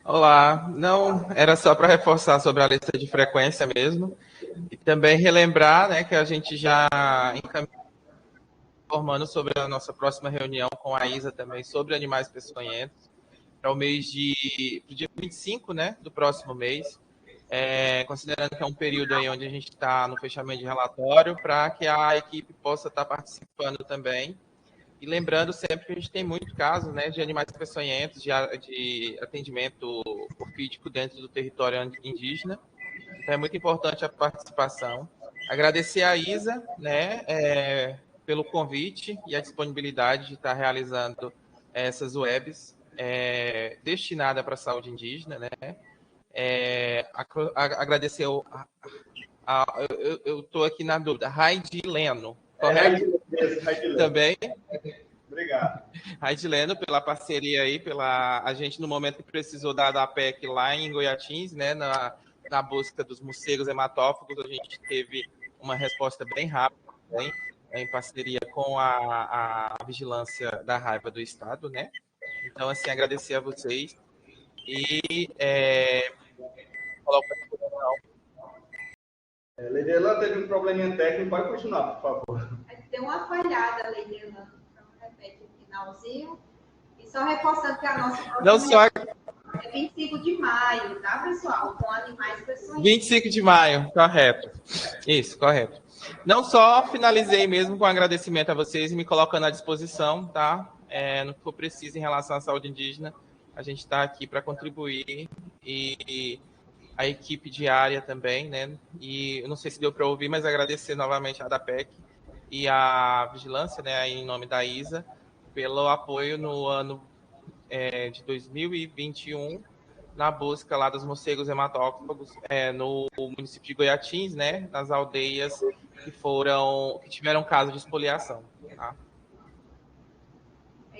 Olá, não, era só para reforçar sobre a lista de frequência mesmo, e também relembrar, né, que a gente já encaminhou informando sobre a nossa próxima reunião com a Isa também sobre animais peçonhentos, para o dia 25, né, do próximo mês, considerando que é um período aí onde a gente está no fechamento de relatório, para que a equipe possa estar participando também. E lembrando sempre que a gente tem muito casos, né, de animais peçonhentos, de atendimento orfídico dentro do território indígena. Então é muito importante a participação. Agradecer a Isa, né, pelo convite e a disponibilidade de estar realizando essas webs destinadas para a saúde indígena, né. Agradecer eu estou aqui na dúvida, Raide Leno, correto? Também. Obrigado. Raidileno, pela parceria aí, a gente no momento que precisou da APEC lá em Goiatins, né, na busca dos morcegos hematófagos, a gente teve uma resposta bem rápida, né, em parceria com a Vigilância da Raiva do Estado, né? Então, assim, agradecer a vocês e colocar a disposição. Leiderlan teve um probleminha técnico, pode continuar, por favor. Tem uma falhada, Leiderlan. Repete o finalzinho. E só reforçando que a nossa é 25 de maio, tá, pessoal? Com animais peçonhentos. 25 de maio, correto. Isso, correto. Não só finalizei mesmo com agradecimento a vocês e me colocando à disposição, tá? No que for preciso em relação à saúde indígena, a gente está aqui para contribuir e a equipe diária também, né? E eu não sei se deu para ouvir, mas agradecer novamente a ADAPEC e a Vigilância, né, em nome da Isa, pelo apoio no ano de 2021 na busca lá dos morcegos hematófagos no município de Goiatins, né, nas aldeias que tiveram caso de espoliação. Tá?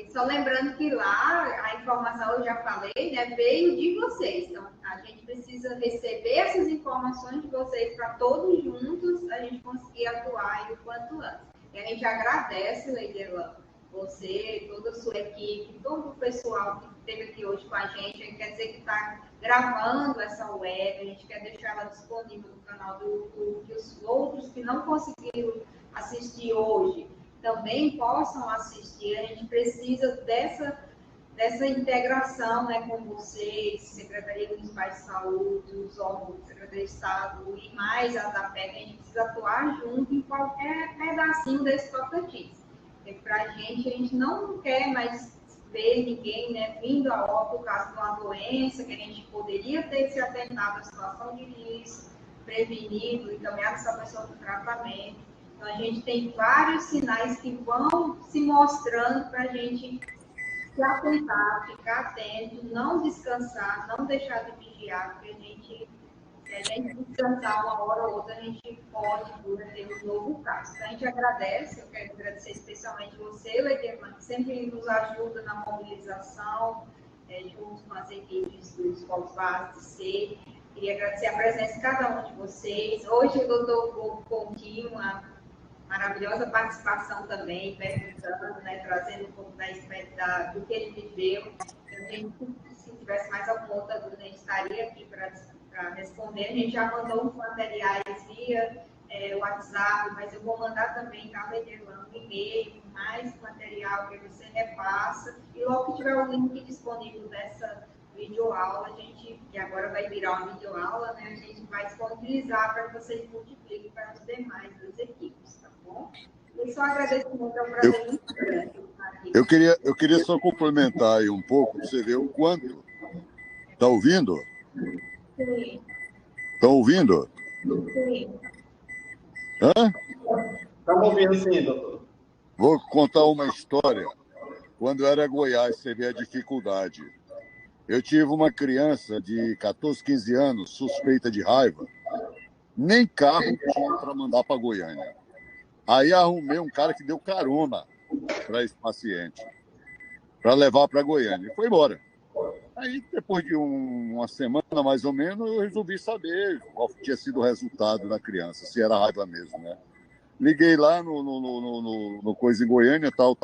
Só lembrando que lá a informação, eu já falei, né, veio de vocês. Então, a gente precisa receber essas informações de vocês para todos juntos a gente conseguir atuar o quanto antes. E a gente agradece, Leiderlan, você, toda a sua equipe, todo o pessoal que esteve aqui hoje com a gente. A gente quer dizer que está gravando essa web, a gente quer deixar ela disponível no canal do YouTube, que os outros que não conseguiram assistir hoje também possam assistir. A gente precisa dessa integração, né, com vocês, Secretaria Municipal de Saúde, os órgãos da Secretaria de Estado e mais a DAPEC, a gente precisa atuar junto em qualquer pedacinho desse tocantins. Porque para a gente não quer mais ver ninguém, né, vindo a óbito por causa de uma doença, que a gente poderia ter se atentado à situação de risco, prevenido e caminhado essa pessoa para o tratamento. Então, a gente tem vários sinais que vão se mostrando para a gente se atentar, ficar atento, não descansar, não deixar de vigiar, porque se a gente descansar uma hora ou outra, a gente pode ter um novo caso. Então, a gente agradece, eu quero agradecer especialmente você, Leiterman, que sempre nos ajuda na mobilização, junto com as equipes dos Escolas Básicas de C. Queria agradecer a presença de cada um de vocês. Hoje, o doutor Coutinho, uma maravilhosa participação também, perguntando, né, trazendo um pouco do que ele viveu. Se tivesse mais alguma outra dúvida, a gente estaria aqui para responder. A gente já mandou uns materiais via WhatsApp, mas eu vou mandar também, tá, Leiterman, um e-mail, mais material que você repassa. E logo que tiver o link disponível dessa videoaula, que agora vai virar uma videoaula, né, a gente vai disponibilizar para que vocês multipliquem para os demais das equipes, tá bom? E só agradecimento ao prazer muito grande. Eu queria só complementar aí um pouco, para você ver o quanto. Está ouvindo? Sim. Estão ouvindo? Sim. Hã? Estamos ouvindo sim, doutor. Vou contar uma história. Quando eu era Goiás, você vê a dificuldade. Eu tive uma criança de 14, 15 anos, suspeita de raiva. Nem carro tinha para mandar para Goiânia. Aí arrumei um cara que deu carona para esse paciente, para levar para Goiânia. E foi embora. Aí, depois de uma semana, mais ou menos, eu resolvi saber qual tinha sido o resultado da criança, se era raiva mesmo, né? Liguei lá no coisa em Goiânia, tal.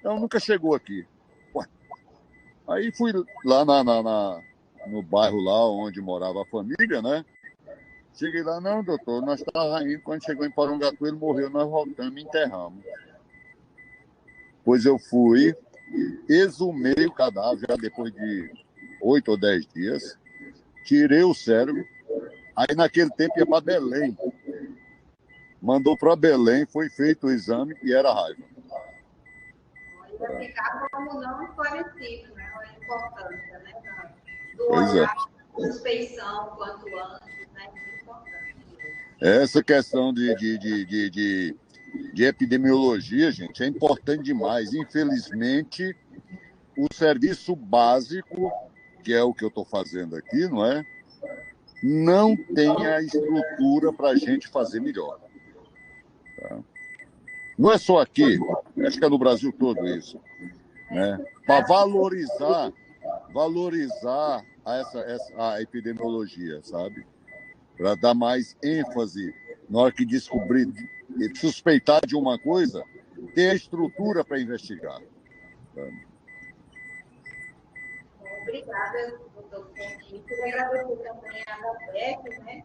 Ela nunca chegou aqui. Ué. Aí fui lá no bairro lá onde morava a família, né? Cheguei lá, não, doutor, nós estávamos indo, quando chegou em Porangatu, ele morreu, nós voltamos e enterramos. Pois eu fui, exumei o cadáver já depois de 8 ou 10 dias, tirei o cérebro, aí naquele tempo ia para Belém. Mandou para Belém, foi feito o exame e era raiva. Ainda ficar como não esclarecido, né? A importância, né? Do Pois olhar, suspeição, quanto antes, né? Muito importante. Essa questão de epidemiologia, gente, é importante demais. Infelizmente, o serviço básico, que é o que eu estou fazendo aqui, não é? Não tem a estrutura para a gente fazer melhor. Tá? Não é só aqui, acho que é no Brasil todo isso. Né? Para valorizar a epidemiologia, sabe? Para dar mais ênfase na hora que descobrir, suspeitar de uma coisa, ter a estrutura para investigar. Sabe? Obrigada, doutor Coutinho. Queria agradecer também a DAPEC, né?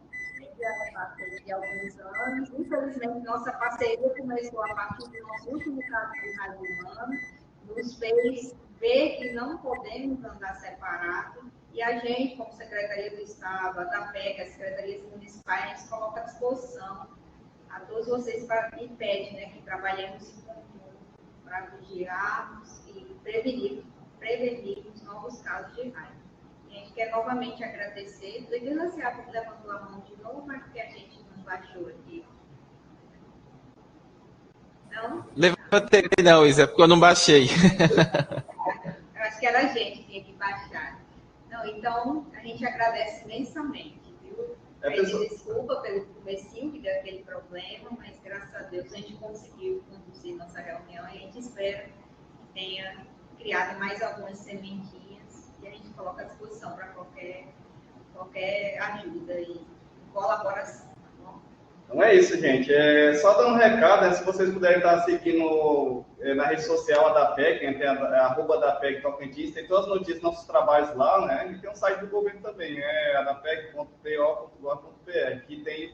Já parceria de alguns anos. Infelizmente, nossa parceria começou a partir do nosso último caso de raiva humana, nos fez ver que não podemos andar separados. E a gente, como Secretaria do Estado, a DAPEC, as secretarias municipais, a gente coloca à disposição a todos vocês e pede, né, que trabalhemos em conjunto para vigiarmos e prevenirmos novos casos de raiva. E a gente quer novamente agradecer. Leila Seabra levantou a mão de novo, mas porque a gente não baixou aqui. Não? Levantei não, Isa, porque eu não baixei. Eu acho que era a gente que tinha que baixar. Não, então, a gente agradece imensamente, viu? Pede desculpa pelo comecinho que deu aquele problema, mas graças a Deus a gente conseguiu conduzir nossa reunião e a gente espera que tenha criado mais algumas sementinhas que a gente coloca à disposição para qualquer ajuda e colaboração. Tá bom? Então é isso, gente. Só dando um recado, né? Se vocês puderem estar seguindo na rede social a DAPEC, né? Tem a @DAPEC Tocantins, tem todas as notícias dos nossos trabalhos lá, né? E tem um site do governo também, adapec.po.gov.br, que tem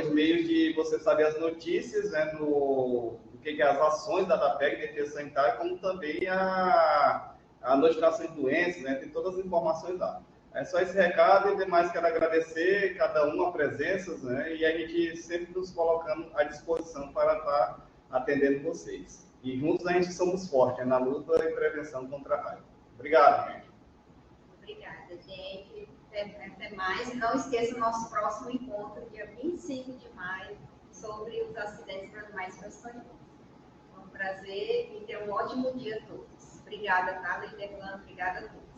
os meios de você saber as notícias, né, do que é as ações da DAPEC, Defesa Sanitária, como também a notificação de doenças, né, tem todas as informações lá. É só esse recado e demais quero agradecer cada um a presenças, né, e a gente sempre nos colocando à disposição para estar atendendo vocês. E juntos a gente somos fortes, né, na luta e prevenção contra a raiva. Obrigado, gente. Obrigada, gente. Até mais. E não esqueça o nosso próximo encontro, dia 25 de maio, sobre os acidentes por animais peçonhentos. Foi um prazer e ter um ótimo dia a todos. Obrigada, Carla e Derlan. Obrigada a todos.